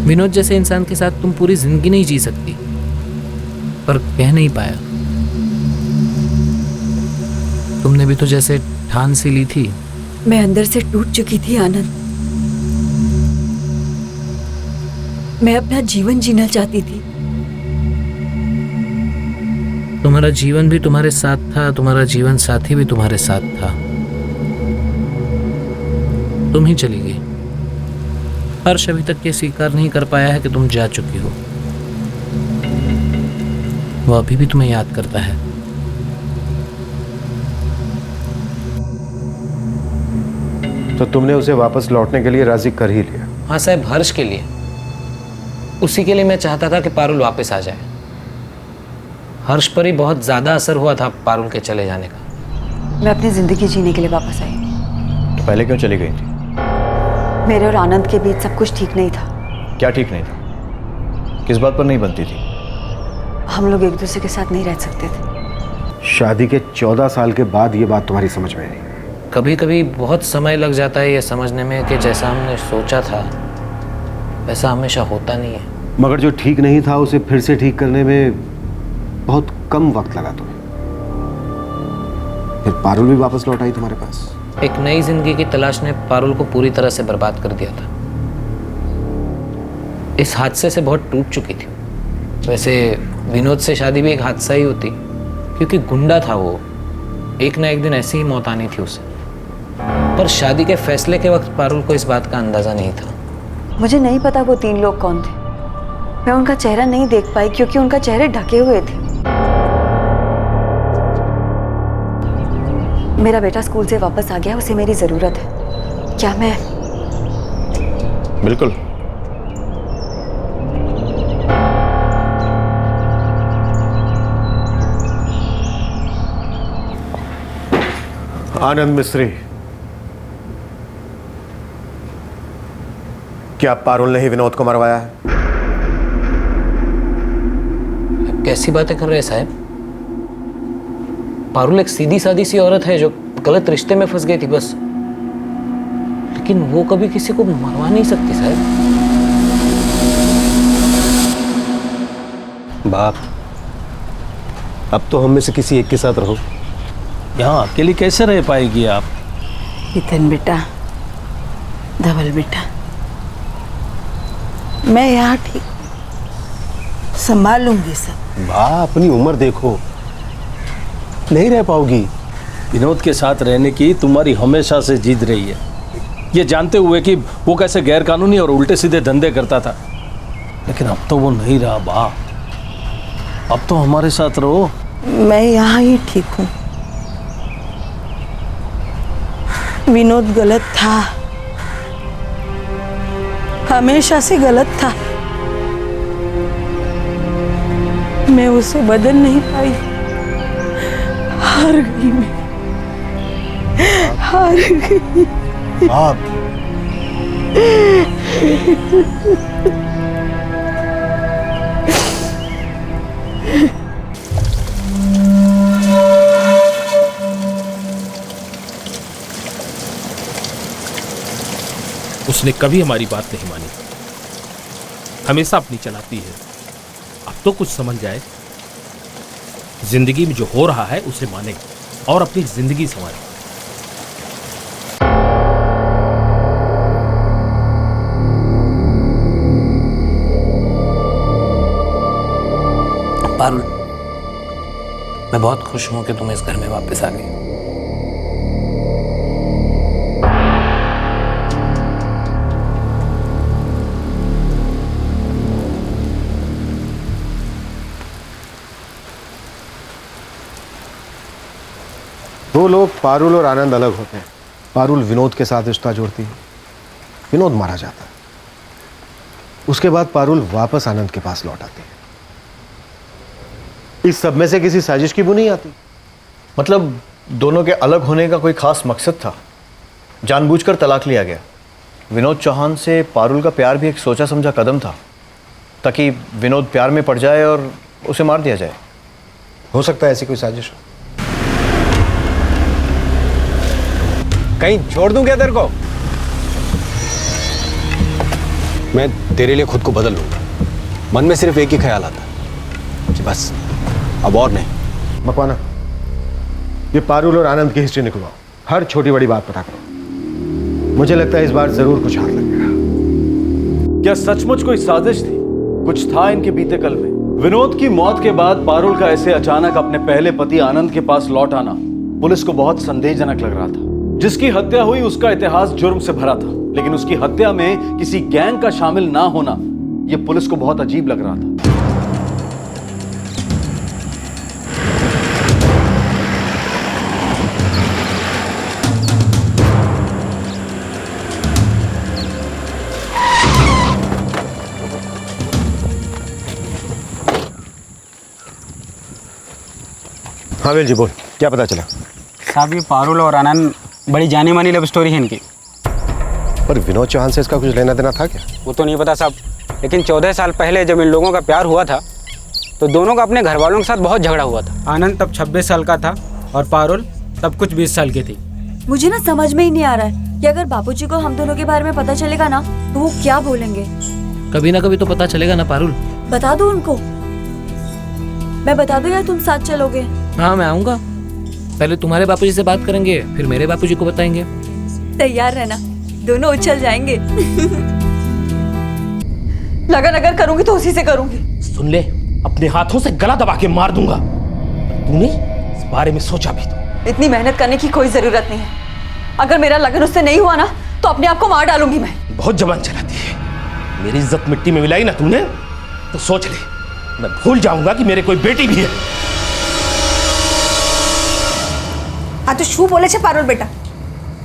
विनोद जैसे इंसान के साथ तुम पूरी जिंदगी नहीं जी सकती, पर कह नहीं पाया। तुमने भी तो जैसे ठान सी ली थी। मैं अंदर से टूट चुकी थी आनंद। मैं अपना जीवन जीना चाहती थी। तुम्हारा जीवन भी तुम्हारे साथ था, तुम्हारा जीवन साथी भी तुम्हारे साथ था। तुम ही चली गई। हर्ष अभी तक ये स्वीकार नहीं कर पाया है कि तुम जा चुकी हो। वो अभी भी तुम्हें याद करता है। तो तुमने उसे वापस लौटने के लिए राजी कर ही लिया? हाँ साहब, हर्ष के लिए। उसी के लिए मैं चाहता था कि पारुल वापस आ जाए। हर्ष पर ही बहुत ज्यादा असर हुआ था पारुल के चले जाने का। मैं अपनी जिंदगी जीने के लिए वापस आई। तो पहले क्यों चली गई थी? मेरे और आनंद के बीच सब कुछ ठीक नहीं था। क्या ठीक नहीं था? किस बात पर नहीं बनती थी? हम लोग एक दूसरे के साथ नहीं रह सकते थे। शादी के 14 साल के बाद ये बात तुम्हारी समझ में आई? कभी कभी बहुत समय लग जाता है ये समझने में कि जैसा हमने सोचा था वैसा हमेशा होता नहीं है। मगर जो ठीक नहीं था उसे फिर से ठीक करने में बहुत कम वक्त लगा तुम्हें। फिर पारुल भी वापस लौट आई तुम्हारे पास। एक नई जिंदगी की तलाश ने पारुल को पूरी तरह से बर्बाद कर दिया था। इस हादसे से बहुत टूट चुकी थी। वैसे विनोद से शादी भी एक हादसा ही होती, क्योंकि गुंडा था वो। एक ना एक दिन ऐसी ही मौत आनी थी उसे। पर शादी के फैसले के वक्त पारुल को इस बात का अंदाजा नहीं था। मुझे नहीं पता वो 3 लोग कौन थे। मैं उनका चेहरा नहीं देख पाई क्योंकि उनका चेहरे ढके हुए थे। मेरा बेटा स्कूल से वापस आ गया, उसे मेरी जरूरत है। क्या मैं? बिल्कुल। आनंद मिस्त्री, क्या पारुल ने ही विनोद को मरवाया है? कैसी बातें कर रहे हैं साहब? पारुल एक सीधी सादी सी औरत है जो गलत रिश्ते में फंस गई थी बस। लेकिन वो कभी किसी को मरवा नहीं सकती साहब। बाप, अब तो हम में से किसी एक के साथ रहो। यहाँ अकेली कैसे रह पाएगी आप? नितिन बेटा, धवल बेटा, मैं यहाँ ठीक संभाल लूंगी सब। वाह, अपनी उम्र देखो, नहीं रह पाओगी। विनोद के साथ रहने की तुम्हारी हमेशा से जिद रही है, ये जानते हुए कि वो कैसे गैर कानूनी और उल्टे सीधे धंधे करता था। लेकिन अब तो वो नहीं रहा बा। अब तो हमारे साथ रहो। मैं यहाँ ही ठीक हूँ। विनोद गलत था, हमेशा से गलत था। मैं उसे बदल नहीं पाई। हार गई मैं, हार गई। आप उसने कभी हमारी बात नहीं मानी, हमेशा अपनी चलाती है। अब तो कुछ समझ जाए, जिंदगी में जो हो रहा है उसे माने और अपनी जिंदगी संवारे। पारुल, मैं बहुत खुश हूं कि तुम इस घर में वापस आ गई। दो लोग पारुल और आनंद अलग होते हैं। पारुल विनोद के साथ रिश्ता जोड़ती है, विनोद मारा जाता है। उसके बाद पारुल वापस आनंद के पास लौट आती है। इस सब में से किसी साजिश की बुनी आती? मतलब दोनों के अलग होने का कोई खास मकसद था? जानबूझकर तलाक लिया गया। विनोद चौहान से पारुल का प्यार भी एक सोचा समझा कदम था, ताकि विनोद प्यार में पड़ जाए और उसे मार दिया जाए। हो सकता है ऐसी कोई साजिश। कहीं छोड़ दूं क्या तेरे को? मैं तेरे लिए खुद को बदल लूंगा। मन में सिर्फ एक ही ख्याल आता कि बस अब और नहीं। मकवाना, ये पारुल और आनंद की हिस्ट्री निकलवाओ, हर छोटी बड़ी बात पता करो। मुझे लगता है इस बार जरूर कुछ हाथ लगेगा। क्या सचमुच कोई साजिश थी? कुछ था इनके बीते कल में? विनोद की मौत के बाद पारुल का ऐसे अचानक अपने पहले पति आनंद के पास लौट आना पुलिस को बहुत संदेहजनक लग रहा था। जिसकी हत्या हुई उसका इतिहास जुर्म से भरा था, लेकिन उसकी हत्या में किसी गैंग का शामिल ना होना यह पुलिस को बहुत अजीब लग रहा था। हाँ वेल जी, बोल, क्या पता चला? साहब, ये पारुल और आनंद बड़ी जानी मानी लव स्टोरी है इनकी। पर विनोद चौहान से इसका कुछ लेना देना था क्या? वो तो नहीं पता साहब, लेकिन 14 साल पहले जब इन लोगों का प्यार हुआ था तो दोनों का अपने घर वालों के साथ बहुत झगड़ा हुआ था। आनंद तब 26 साल का था और पारुल तब कुछ 20 साल की थी। मुझे ना समझ में ही नहीं आ रहा है कि अगर बापूजी को हम दोनों के बारे में पता चलेगा ना तो वो क्या बोलेंगे। कभी ना कभी तो पता चलेगा ना पारुल। बता दो उनको। मैं बता दूं या तुम साथ चलोगे? हाँ, मैं आऊंगा। पहले तुम्हारे बापूजी से बात करेंगे, फिर मेरे बापूजी को बताएंगे। तैयार रहना, दोनों उछल जाएंगे। लगन अगर करूंगी तो उसी से करूंगी। सुन ले, अपने हाथों से गला दबा के मार दूंगा। तूने इस बारे में सोचा भी तो? इतनी मेहनत करने की कोई जरूरत नहीं है। अगर मेरा लगन उससे नहीं हुआ ना तो अपने आप को मार डालूंगी मैं। बहुत जबान चलाती है। मेरी इज्जत मिट्टी में मिलाई ना तूने, तो सोच ले, मैं भूल जाऊंगा कि मेरे कोई बेटी भी है। हाँ तो शू बोले छे पारुल बेटा,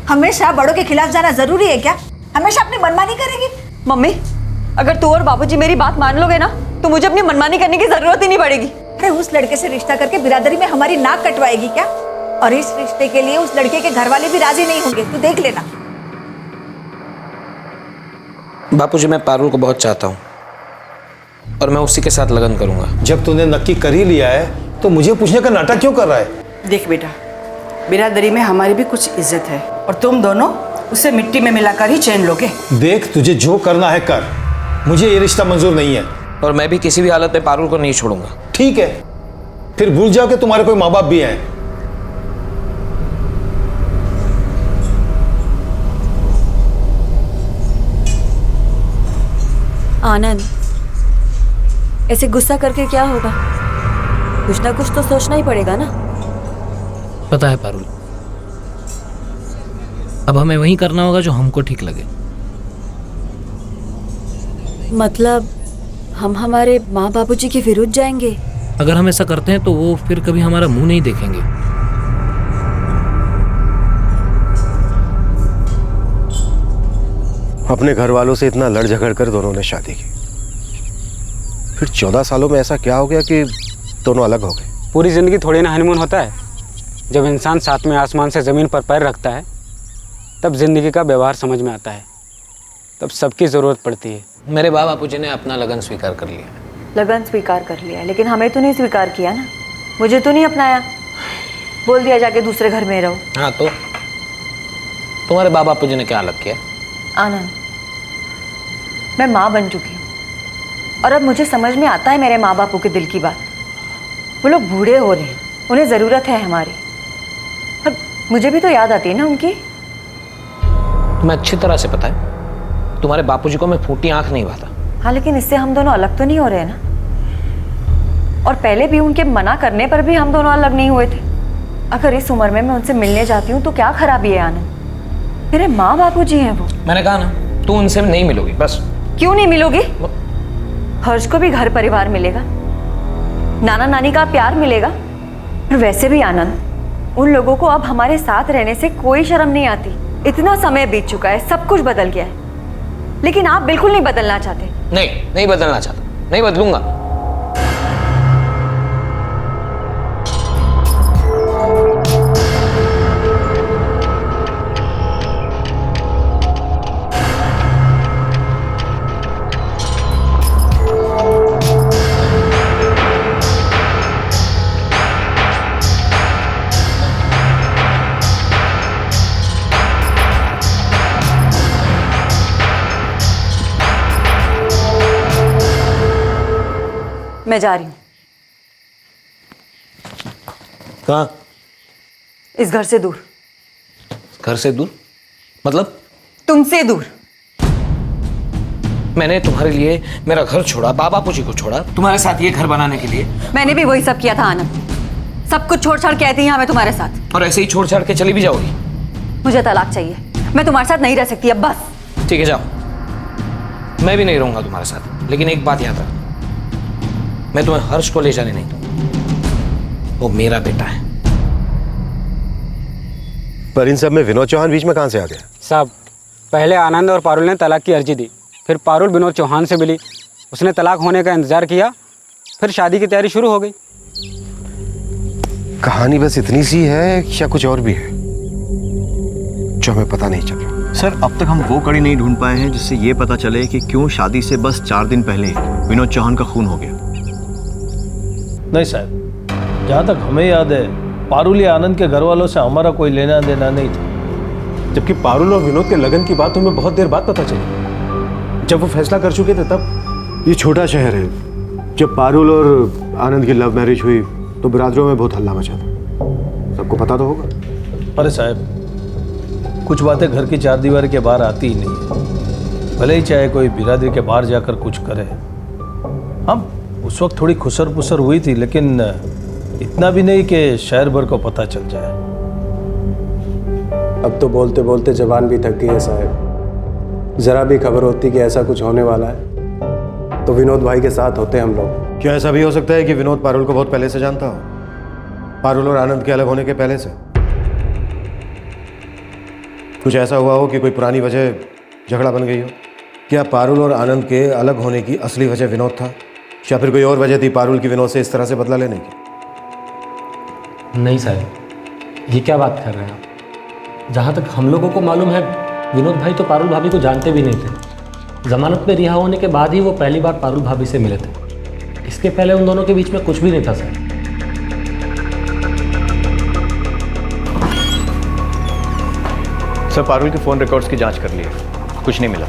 हमेशा बड़ों के खिलाफ जाना जरूरी है क्या? हमेशा अपनी मनमानी करेगी? मम्मी, अगर तू और बाबूजी मेरी बात मान लोगे ना तो मुझे अपनी मनमानी करने की जरूरत ही नहीं पड़ेगी। अरे उस लड़के से रिश्ता करके बिरादरी में हमारी नाक कटवाएगी क्या? और इस रिश्ते के लिए उस लड़के के घर वाले भी राजी नहीं होंगे, तू देख लेना। बापूजी, मैं पारुल को बहुत चाहता हूँ और मैं उसी के साथ लगन करूंगा। जब तूने नक्की कर ही लिया है तो मुझे पूछने का नाटक क्यों कर रहा है? देख बेटा, बिरादरी में हमारी भी कुछ इज्जत है और तुम दोनों उसे मिट्टी में मिलाकर ही चैन लोगे। देख, तुझे जो करना है कर, मुझे ये रिश्ता मंजूर नहीं है। और मैं भी किसी भी हालत में पारुल को नहीं छोड़ूंगा। ठीक है, फिर भूल जाओ कि तुम्हारे कोई माँ बाप भी हैं। आनंद, ऐसे गुस्सा करके क्या होगा? कुछ ना कुछ तो सोचना ही पड़ेगा ना। पता है पारुल, अब हमें वही करना होगा जो हमको ठीक लगे। मतलब हम हमारे माँ बापूजी के विरुद्ध जाएंगे? अगर हम ऐसा करते हैं तो वो फिर कभी हमारा मुंह नहीं देखेंगे। अपने घर वालों से इतना लड़ झगड़ कर दोनों ने शादी की, फिर 14 सालों में ऐसा क्या हो गया कि दोनों अलग हो गए? पूरी जिंदगी थोड़ी ना हनीमून होता है। जब इंसान साथ में आसमान से ज़मीन पर पैर रखता है तब जिंदगी का व्यवहार समझ में आता है, तब सबकी ज़रूरत पड़ती है। मेरे बापूजी ने अपना लगन स्वीकार कर लिया। लगन स्वीकार कर लिया, लेकिन हमें तो नहीं स्वीकार किया ना। मुझे तो नहीं अपनाया, बोल दिया जाके दूसरे घर में रहो। हाँ तो तुम्हारे बापूजी ने क्या अलग किया? आनंद, मैं माँ बन चुकी हूँ और अब मुझे समझ में आता है मेरे माँ बापू के दिल की बात। वो लोग बूढ़े हो रहे हैं, उन्हें ज़रूरत है हमारी, और मुझे भी तो याद आती है ना उनकी। तुम्हें अच्छी तरह से पता है तुम्हारे बापूजी को मैं फूटी आंख नहीं भाता। हाँ, लेकिन इससे हम दोनों अलग तो नहीं हो रहे हैं ना। और पहले भी उनके मना करने पर भी हम दोनों अलग नहीं हुए थे। अगर इस उम्र में मैं उनसे मिलने जाती हूँ तो क्या खराबी है आनंद? मेरे माँ बापूजी हैं वो। मैंने कहा ना, तू उनसे नहीं मिलोगी बस। क्यों नहीं मिलोगी? हर्ष को भी घर परिवार मिलेगा, नाना नानी का प्यार मिलेगा। और वैसे भी आनंद, उन लोगों को अब हमारे साथ रहने से कोई शर्म नहीं आती। इतना समय बीत चुका है, सब कुछ बदल गया है, लेकिन आप बिल्कुल नहीं बदलना चाहते। नहीं बदलना चाहता, नहीं बदलूंगा। मैं जा रही हूँ। कहाँ? इस घर से दूर। घर से दूर मतलब? तुमसे दूर। मैंने तुम्हारे लिए मेरा घर छोड़ा, बाबा जी को छोड़ा तुम्हारे साथ ये घर बनाने के लिए। मैंने भी वही सब किया था आनंद। सब कुछ छोड़ छाड़ के आई थी यहाँ मैं तुम्हारे साथ। और ऐसे ही छोड़ छाड़ के चली भी जाओगी? मुझे तलाक चाहिए। मैं तुम्हारे साथ नहीं रह सकती अब, बस। ठीक है, जाओ। मैं भी नहीं रहूंगा तुम्हारे साथ, लेकिन एक बात याद रख, मैं तुम्हें हर्ष को ले जाने नहीं दूंगा। वो मेरा बेटा है। पर इन सब में विनोद चौहान बीच में कहां से आ गया? साहब, पहले आनंद और पारुल ने तलाक की अर्जी दी, फिर पारुल विनोद चौहान से मिली, उसने तलाक होने का इंतजार किया, फिर शादी की तैयारी शुरू हो गई। कहानी बस इतनी सी है या कुछ और भी है जो हमें पता नहीं चल रहा? सर, अब तक हम वो कड़ी नहीं ढूंढ पाए हैं जिससे ये पता चले कि क्यों शादी से बस 4 दिन पहले विनोद चौहान का खून हो गया। नहीं साहब, जहाँ तक हमें याद है पारुल या आनंद के घर वालों से हमारा कोई लेना देना नहीं था। जबकि पारुल और विनोद के लगन की बात हमें बहुत देर बाद पता चली, जब वो फैसला कर चुके थे तब। ये छोटा शहर है, जब पारुल और आनंद की लव मैरिज हुई तो बिरादरों में बहुत हल्ला मचा था, सबको पता तो होगा। अरे साहब, कुछ बातें घर की 4 दीवार के बाहर आती ही नहीं है, भले ही चाहे कोई बिरादरी के बाहर जाकर कुछ करे। हम उस वक्त थोड़ी खुसर पुसर हुई थी, लेकिन इतना भी नहीं कि शहर भर को पता चल जाए। अब तो बोलते बोलते जबान भी थक गई है साहब। जरा भी खबर होती कि ऐसा कुछ होने वाला है तो विनोद भाई के साथ होते हम लोग। क्या ऐसा भी हो सकता है कि विनोद पारुल को बहुत पहले से जानता हो, पारुल और आनंद के अलग होने के पहले से? कुछ ऐसा हुआ हो कि कोई पुरानी वजह झगड़ा बन गई हो? क्या पारुल और आनंद के अलग होने की असली वजह विनोद था, या फिर कोई और वजह थी पारुल की विनोद से इस तरह से बदला लेने की? नहीं साहब, ये क्या बात कर रहे हैं आप? जहाँ तक हम लोगों को मालूम है, विनोद भाई तो पारुल भाभी को जानते भी नहीं थे। जमानत पे रिहा होने के बाद ही वो पहली बार पारुल भाभी से मिले थे। इसके पहले उन दोनों के बीच में कुछ भी नहीं था सर। सर, पारुल के फ़ोन रिकॉर्ड्स की जांच कर ली है, कुछ नहीं मिला।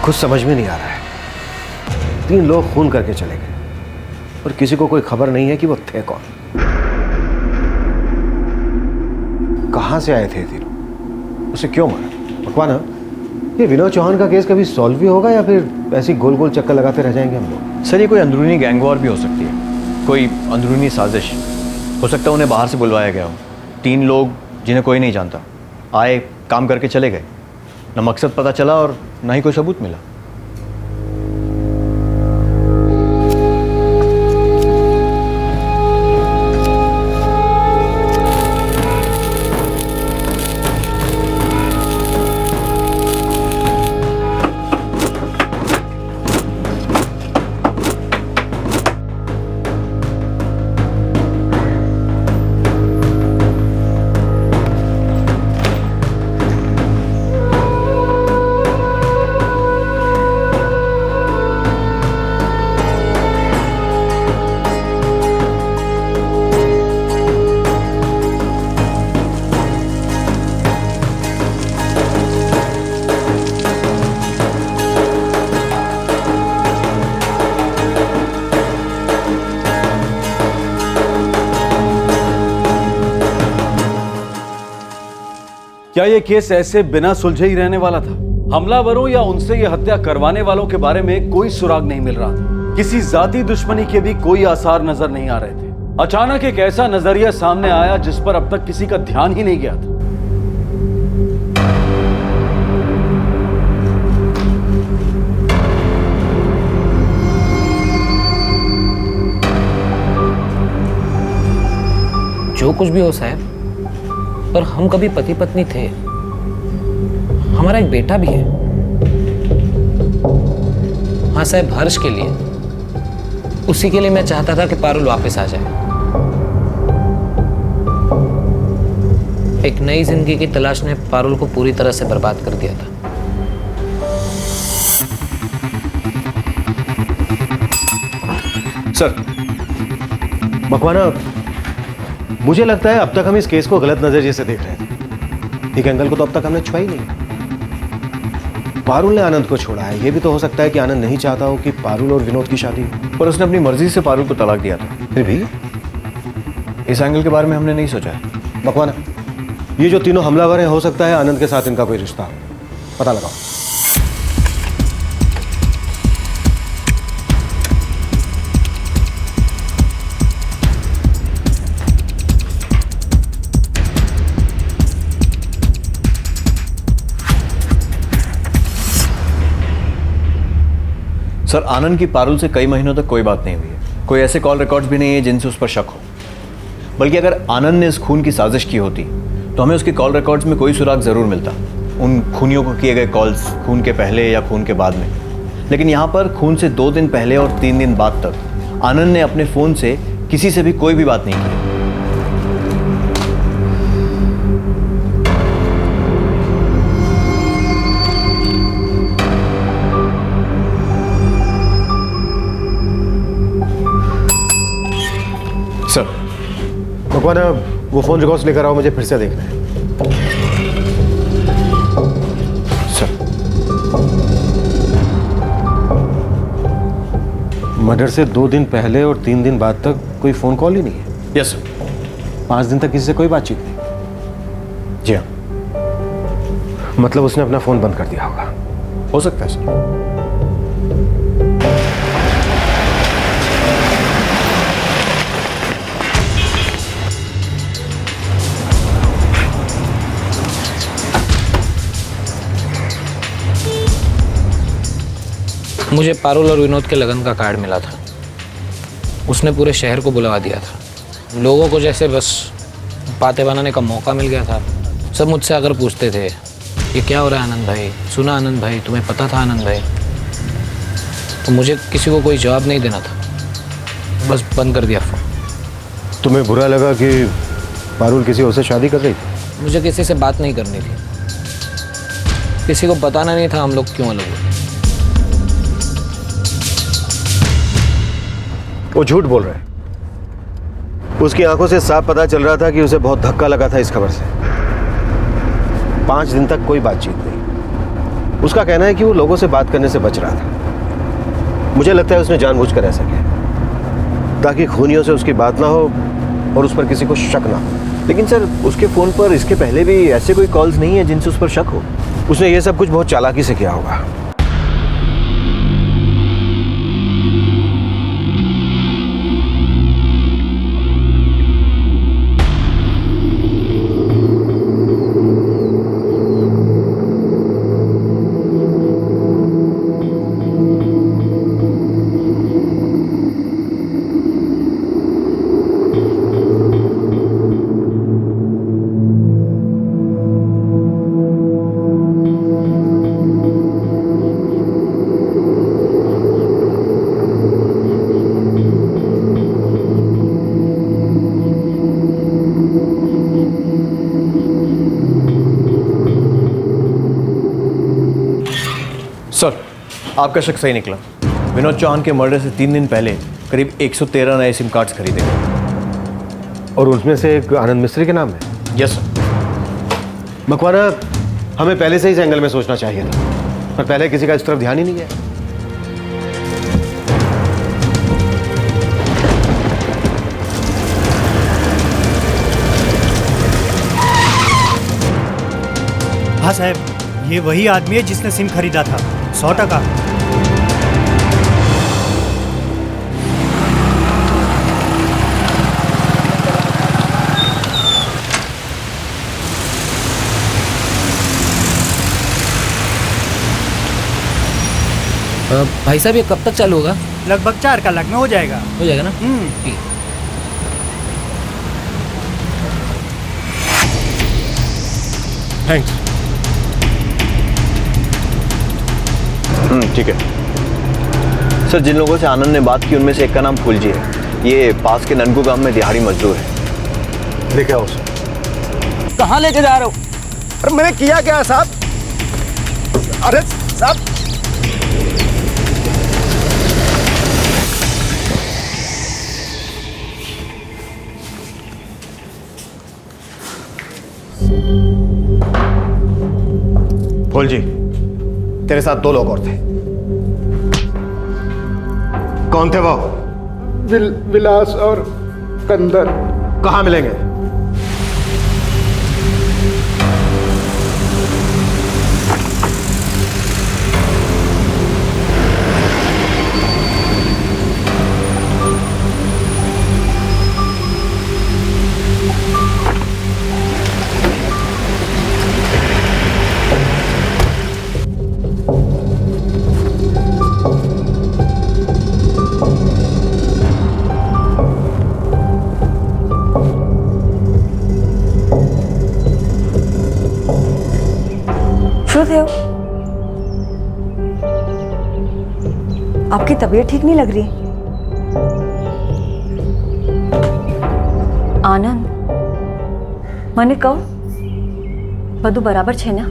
कुछ समझ में नहीं आ रहा है। 3 लोग खून करके चले गए और किसी को कोई खबर नहीं है कि वो थे कौन, कहां से आए थे तीनों, उसे क्यों मारा? मकवाना, ये विनोद चौहान का केस कभी सॉल्व भी होगा या फिर ऐसी गोल गोल चक्कर लगाते रह जाएंगे हम लोग? सर, ये कोई अंदरूनी गैंग वॉर भी हो सकती है, कोई अंदरूनी साजिश हो सकता है। उन्हें बाहर से बुलवाया गया हो। 3 लोग जिन्हें कोई नहीं जानता आए, काम करके चले गए, न मकसद पता चला और न ही कोई सबूत मिला। क्या ये केस ऐसे बिना सुलझे ही रहने वाला था? हमलावरों या उनसे ये हत्या करवाने वालों के बारे में कोई सुराग नहीं मिल रहा था। किसी जाती दुश्मनी के भी कोई आसार नजर नहीं आ रहे थे। अचानक एक ऐसा नजरिया सामने आया जिस पर अब तक किसी का ध्यान ही नहीं गया था। जो कुछ भी हो साहब, पर हम कभी पति पत्नी थे। हमारा एक बेटा भी है। हाँ साहब, हर्ष के लिए, उसी के लिए मैं चाहता था कि पारुल वापस आ जाए। एक नई जिंदगी की तलाश ने पारुल को पूरी तरह से बर्बाद कर दिया था। सर, मकवाना, मुझे लगता है अब तक हम इस केस को गलत नजरिए से देख रहे थे। एक एंगल को तो अब तक हमने छुआ ही नहीं। पारुल ने आनंद को छोड़ा है। ये भी तो हो सकता है कि आनंद नहीं चाहता हो कि पारुल और विनोद की शादी हो। पर उसने अपनी मर्जी से पारुल को तलाक दिया था। फिर भी इस एंगल के बारे में हमने नहीं सोचा है। मकवाना, ये जो तीनों हमलावर हैं, हो सकता है आनंद के साथ इनका कोई रिश्ता हो। पता लगाओ। सर, आनंद की पारुल से कई महीनों तक कोई बात नहीं हुई है। कोई ऐसे कॉल रिकॉर्ड्स भी नहीं है जिनसे उस पर शक हो। बल्कि अगर आनंद ने इस खून की साजिश की होती तो हमें उसके कॉल रिकॉर्ड्स में कोई सुराग ज़रूर मिलता, उन खूनियों को किए गए कॉल्स खून के पहले या खून के बाद में। लेकिन यहाँ पर खून से 2 दिन पहले और 3 दिन बाद तक आनंद ने अपने फ़ोन से किसी से भी कोई भी बात नहीं की। सर, मकवाना, वो फोन रिकॉर्ड्स लेकर आओ, मुझे फिर से देखना है। सर, मर्डर से 2 दिन पहले और 3 दिन बाद तक कोई फोन कॉल ही नहीं है। Yes sir. 5 दिन तक किसी से कोई बातचीत नहीं। जी हाँ। मतलब उसने अपना फोन बंद कर दिया होगा। हो सकता है सर। मुझे पारुल और विनोद के लगन का कार्ड मिला था। उसने पूरे शहर को बुलवा दिया था। लोगों को जैसे बस बातें बनाने का मौका मिल गया था। सब मुझसे अगर पूछते थे ये क्या हो रहा है आनंद भाई, सुना आनंद भाई, तुम्हें पता था आनंद भाई, तो मुझे किसी को कोई जवाब नहीं देना था, बस बंद कर दिया फोन। तुम्हें बुरा लगा कि पारुल किसी और से शादी कर रही थी? मुझे किसी से बात नहीं करनी थी, किसी को बताना नहीं था हम लोग क्यों अलग हुए। वो झूठ बोल रहा है। उसकी आंखों से साफ पता चल रहा था कि उसे बहुत धक्का लगा था इस खबर से। 5 दिन तक कोई बातचीत नहीं। उसका कहना है कि वो लोगों से बात करने से बच रहा था। मुझे लगता है उसने जानबूझकर ऐसा किया ताकि खूनियों से उसकी बात ना हो और उस पर किसी को शक ना हो। लेकिन सर, उसके फ़ोन पर इसके पहले भी ऐसे कोई कॉल्स नहीं है जिनसे उस पर शक हो। उसने ये सब कुछ बहुत चालाकी से किया होगा। सर, आपका शक सही निकला। विनोद चौहान के मर्डर से 3 दिन पहले करीब 113 नए सिम कार्ड्स खरीदे गए और उसमें से एक आनंद मिस्त्री के नाम है। Yes sir. मकवाना, हमें पहले से ही इस एंगल में सोचना चाहिए था, पर पहले किसी का इस तरफ ध्यान ही नहीं गया। हाँ साहब, ये वही आदमी है जिसने सिम खरीदा था, 100%। भाई साहब, ये कब तक चालू होगा? लगभग 4 कलाक में हो जाएगा। हो जाएगा ना? ठीक। थैंक्स। ठीक है सर। जिन लोगों से आनंद ने बात की उनमें से एक का नाम फुलजी है। ये पास के ननकू गांव में दिहाड़ी मजदूर है। लेके आओ उसे। कहाँ लेके जा रहे हो? अरे मैंने किया क्या साहब? अरे साहब, फुलजी, तेरे साथ 2 लोग और थे। कौन थे वो? विलास और कंदर। कहाँ मिलेंगे? शुभदेव, आपकी तबीयत ठीक नहीं लग रही। आनंद, मैंने કહું બધું બરાબર છે ना?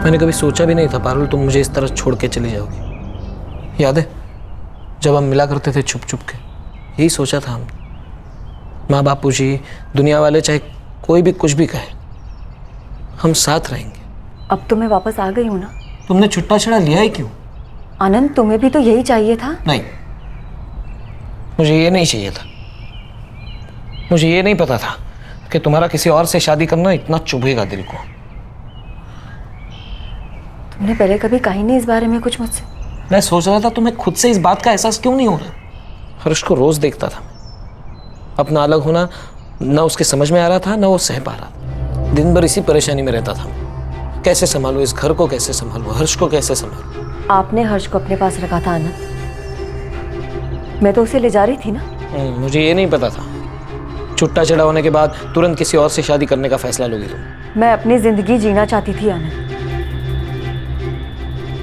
मैंने कभी सोचा भी नहीं था पारुल तुम मुझे इस तरह छोड़ के चली जाओगी। याद है जब हम मिला करते थे छुप छुप के, यही सोचा था हम। माँ बापू जी, दुनिया वाले, चाहे कोई भी कुछ भी कहे, हम साथ रहेंगे। अब तो मैं वापस आ गई हूँ ना। तुमने छुट्टा छड़ा लिया ही क्यों? आनंद, तुम्हें भी तो यही चाहिए था। नहीं, मुझे ये नहीं चाहिए था। मुझे ये नहीं पता था कि तुम्हारा किसी और से शादी करना इतना चुभेगा दिल को। तुमने पहले कभी कहा ही नहीं इस बारे में कुछ मुझसे। मैं सोच रहा था तुम्हें खुद से इस बात का एहसास क्यों नहीं हो रहा। हर्ष को रोज देखता था, अपना अलग होना न उसके समझ में आ रहा था न वो सह पा रहा। दिन भर इसी परेशानी में रहता था, कैसे संभालूं इस घर को, कैसे संभालूं हर्ष को, कैसे संभालूं। आपने हर्ष को अपने पास रखा था आनंद, मैं तो उसे ले जा रही थी ना। मुझे ये नहीं पता था छुट्टा चढ़ा होने के बाद तुरंत किसी और से शादी करने का फैसला लोगी तुम। मैं अपनी जिंदगी जीना चाहती थी आनंद,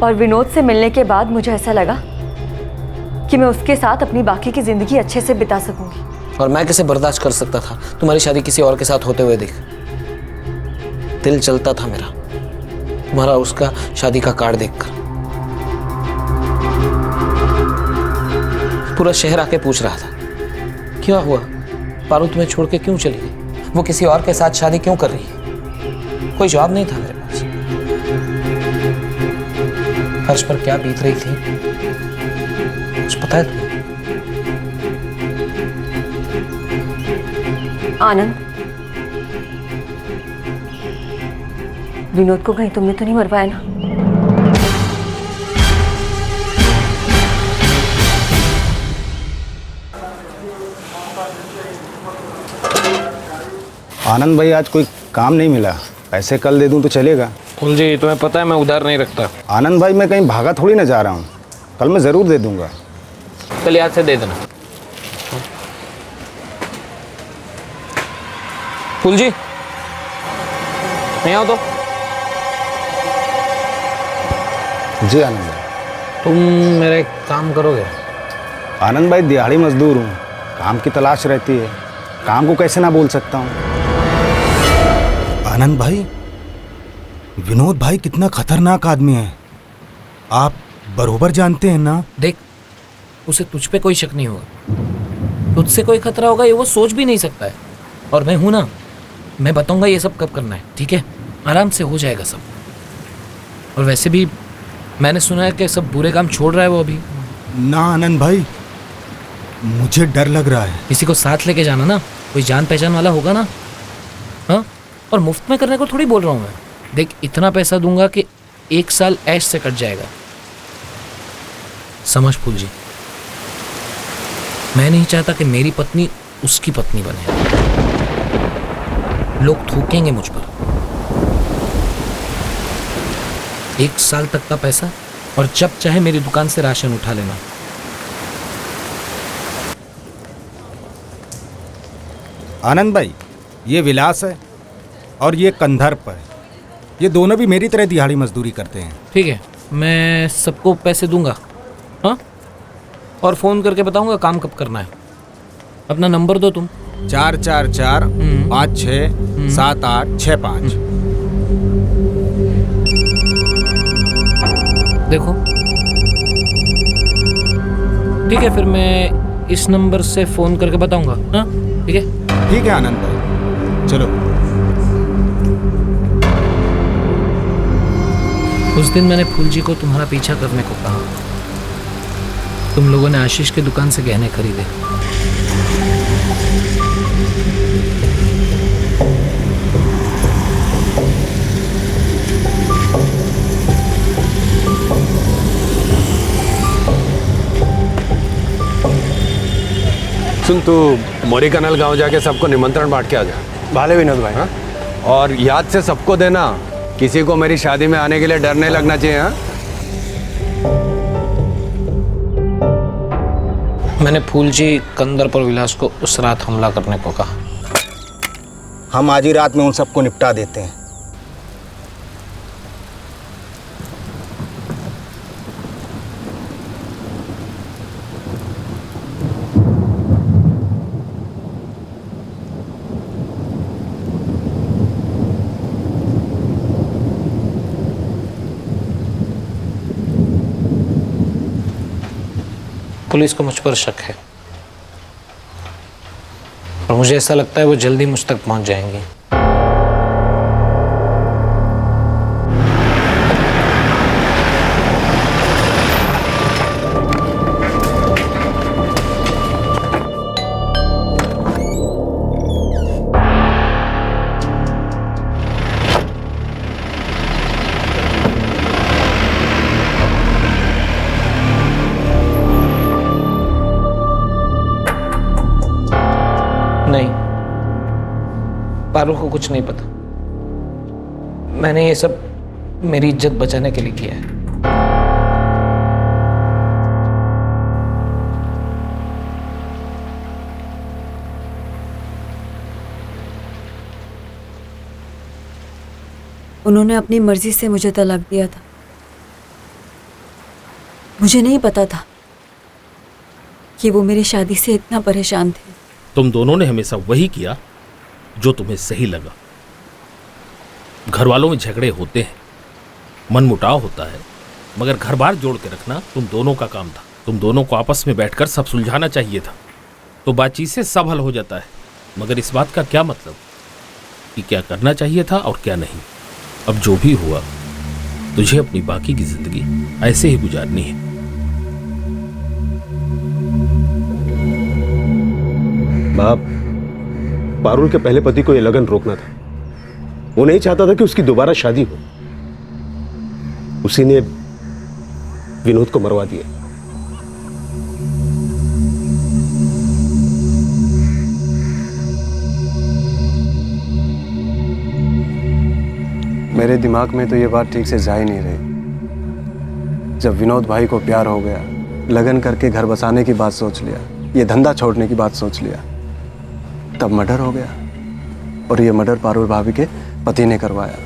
और विनोद से मिलने के बाद मुझे ऐसा लगा कि मैं उसके साथ अपनी बाकी की जिंदगी अच्छे से बिता सकूंगी। और मैं कैसे बर्दाश्त कर सकता था तुम्हारी शादी किसी और के साथ होते हुए देख। दिल चलता था मेरा तुम्हारा उसका शादी का कार्ड देखकर। पूरा शहर आके पूछ रहा था क्या हुआ पारू, तुम्हें छोड़ के क्यों चली गई, वो किसी और के साथ शादी क्यों कर रही है। कोई जवाब नहीं था मेरे पास। हर्ष पर क्या बीत रही थी कुछ पता है तुम्हें? आनंद, विनोद को कहीं तुमने तो नहीं मरवाया ना? आनंद भाई, आज कोई काम नहीं मिला, पैसे कल दे दूं तो चलेगा? फूल जी, तुम्हें पता है मैं उधार नहीं रखता। आनंद भाई, मैं कहीं भागा थोड़ी ना जा रहा हूँ, कल मैं ज़रूर दे दूंगा। कल याद से दे देना। फूल जी, नहीं आओ तो। जी आनंद भाई। तुम मेरा एक काम करोगे? आनंद भाई, दिहाड़ी मजदूर हूँ, काम की तलाश रहती है, काम को कैसे ना बोल सकता हूँ। आनंद भाई, विनोद भाई कितना खतरनाक आदमी है, आप बरोबर जानते हैं ना। देख, उसे तुझ पे कोई शक नहीं होगा, तुझसे कोई खतरा होगा ये वो सोच भी नहीं सकता है। और मैं हूं ना, मैं बताऊंगा ये सब कब करना है, ठीक है? आराम से हो जाएगा सब। और वैसे भी मैंने सुना है कि सब बुरे काम छोड़ रहा है वो अभी। ना आनंद भाई, मुझे डर लग रहा है। किसी को साथ लेके जाना ना, कोई जान पहचान वाला होगा ना। हाँ, और मुफ्त में करने को थोड़ी बोल रहा हूँ मैं। देख, इतना पैसा दूंगा कि 1 साल ऐश से कट जाएगा, समझ फूल जी। मैं नहीं चाहता कि मेरी पत्नी उसकी पत्नी बने। लोग थूकेंगे मुझ पर। 1 साल तक का पैसा, और जब चाहे मेरी दुकान से राशन उठा लेना। आनंद भाई, ये विलास है और ये कंधर्प है, ये दोनों भी मेरी तरह दिहाड़ी मजदूरी करते हैं। ठीक है, मैं सबको पैसे दूंगा, हाँ? और फ़ोन करके बताऊंगा काम कब करना है। अपना नंबर दो तुम। 444-56-7865। देखो, ठीक है, फिर मैं इस नंबर से फ़ोन करके बताऊंगा, हाँ? ठीक है? ठीक है आनंद भाई, चलो। उस दिन मैंने फूल जी को तुम्हारा पीछा करने को कहा। तुम लोगों ने आशीष की दुकान से गहने खरीदे। सुन, तू मोरी कनल गांव जाके सबको निमंत्रण बांट के आ जा। भाले विनोद भाई। हाँ? और याद से सबको देना, किसी को मेरी शादी में आने के लिए डर नहीं लगना चाहिए। हाँ? मैंने फूल जी, कंदर पर विलास को उस रात हमला करने को कहा। हम आज ही रात में उन सबको निपटा देते हैं। पुलिस को मुझ पर शक है और मुझे ऐसा लगता है वो जल्दी मुझ तक पहुंच जाएंगे। नहीं, पारुल को कुछ नहीं पता। मैंने ये सब मेरी इज्जत बचाने के लिए किया है। उन्होंने अपनी मर्जी से मुझे तलाक दिया था। मुझे नहीं पता था कि वो मेरी शादी से इतना परेशान थे। तुम दोनों ने हमेशा वही किया जो तुम्हें सही लगा। घर वालों में झगड़े होते हैं, मनमुटाव होता है, मगर घर बार जोड़ के रखना तुम दोनों का काम था। तुम दोनों को आपस में बैठकर सब सुलझाना चाहिए था, तो बातचीत से सब हल हो जाता है। मगर इस बात का क्या मतलब कि क्या करना चाहिए था और क्या नहीं। अब जो भी हुआ, तुझे अपनी बाकी की जिंदगी ऐसे ही गुजारनी है। बाप, पारुल के पहले पति को यह लगन रोकना था। वो नहीं चाहता था कि उसकी दोबारा शादी हो। उसी ने विनोद को मरवा दिया। मेरे दिमाग में तो ये बात ठीक से जा ही नहीं रही। जब विनोद भाई को प्यार हो गया, लगन करके घर बसाने की बात सोच लिया, ये धंधा छोड़ने की बात सोच लिया, तब मर्डर हो गया। और ये मर्डर पारुल भाभी के पति ने करवाया।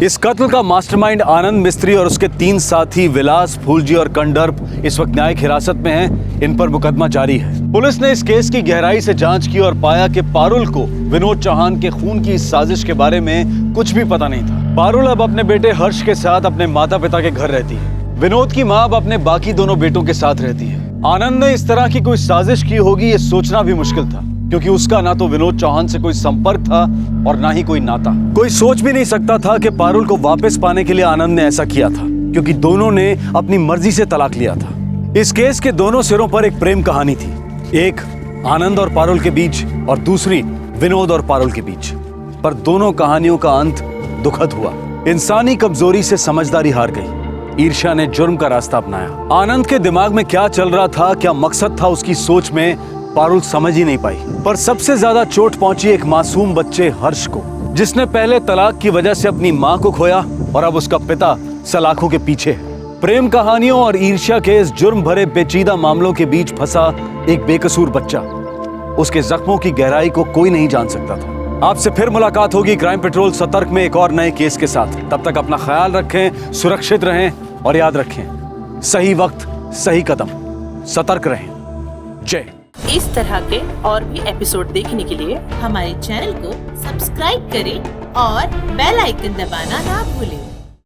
इस कत्ल का मास्टरमाइंड आनंद मिस्त्री और उसके 3 साथी विलास, फूलजी और कंदर्प इस वक्त न्यायिक हिरासत में हैं। इन पर मुकदमा जारी है। पुलिस ने इस केस की गहराई से जांच की और पाया कि पारुल को विनोद चौहान के खून की इस साजिश के बारे में कुछ भी पता नहीं था। पारुल अब अपने बेटे हर्ष के साथ अपने माता पिता के घर रहती है। विनोद की मां अब अपने बाकी दोनों बेटों के साथ रहती है। आनंद ने इस तरह की कोई साजिश की होगी ये सोचना भी मुश्किल था, क्योंकि उसका ना तो विनोद चौहान से कोई संपर्क था और ना ही कोई नाता। कोई सोच भी नहीं सकता था कि पारुल को वापस पाने के लिए आनंद ने ऐसा किया था, क्योंकि दोनों ने अपनी मर्जी से तलाक लिया था। इस केस के दोनों सिरों पर एक प्रेम कहानी थी, एक आनंद और पारुल के बीच और दूसरी विनोद और पारुल के बीच। पर दोनों कहानियों का अंत दुखद हुआ। इंसानी कमजोरी से समझदारी हार गई। ईर्ष्या ने जुर्म का रास्ता अपनाया। आनंद के दिमाग में क्या चल रहा था, क्या मकसद था उसकी सोच में, पारुल समझ ही नहीं पाई। पर सबसे ज्यादा चोट पहुंची एक मासूम बच्चे हर्ष को, जिसने पहले तलाक की वजह से अपनी मां को खोया और अब उसका पिता सलाखों के पीछे है। प्रेम कहानियों और ईर्ष्या के इस जुर्म भरे पेचीदा मामलों के बीच फंसा एक बेकसूर बच्चा। उसके जख्मों की गहराई को कोई नहीं जान सकता था। आपसे फिर मुलाकात होगी क्राइम पेट्रोल सतर्क में एक और नए केस के साथ। तब तक अपना ख्याल रखें, सुरक्षित रहें और याद रखें, सही वक्त सही कदम, सतर्क रहें। जय। इस तरह के और भी एपिसोड देखने के लिए हमारे चैनल को सब्सक्राइब करें और बेल आइकन दबाना ना भूलें।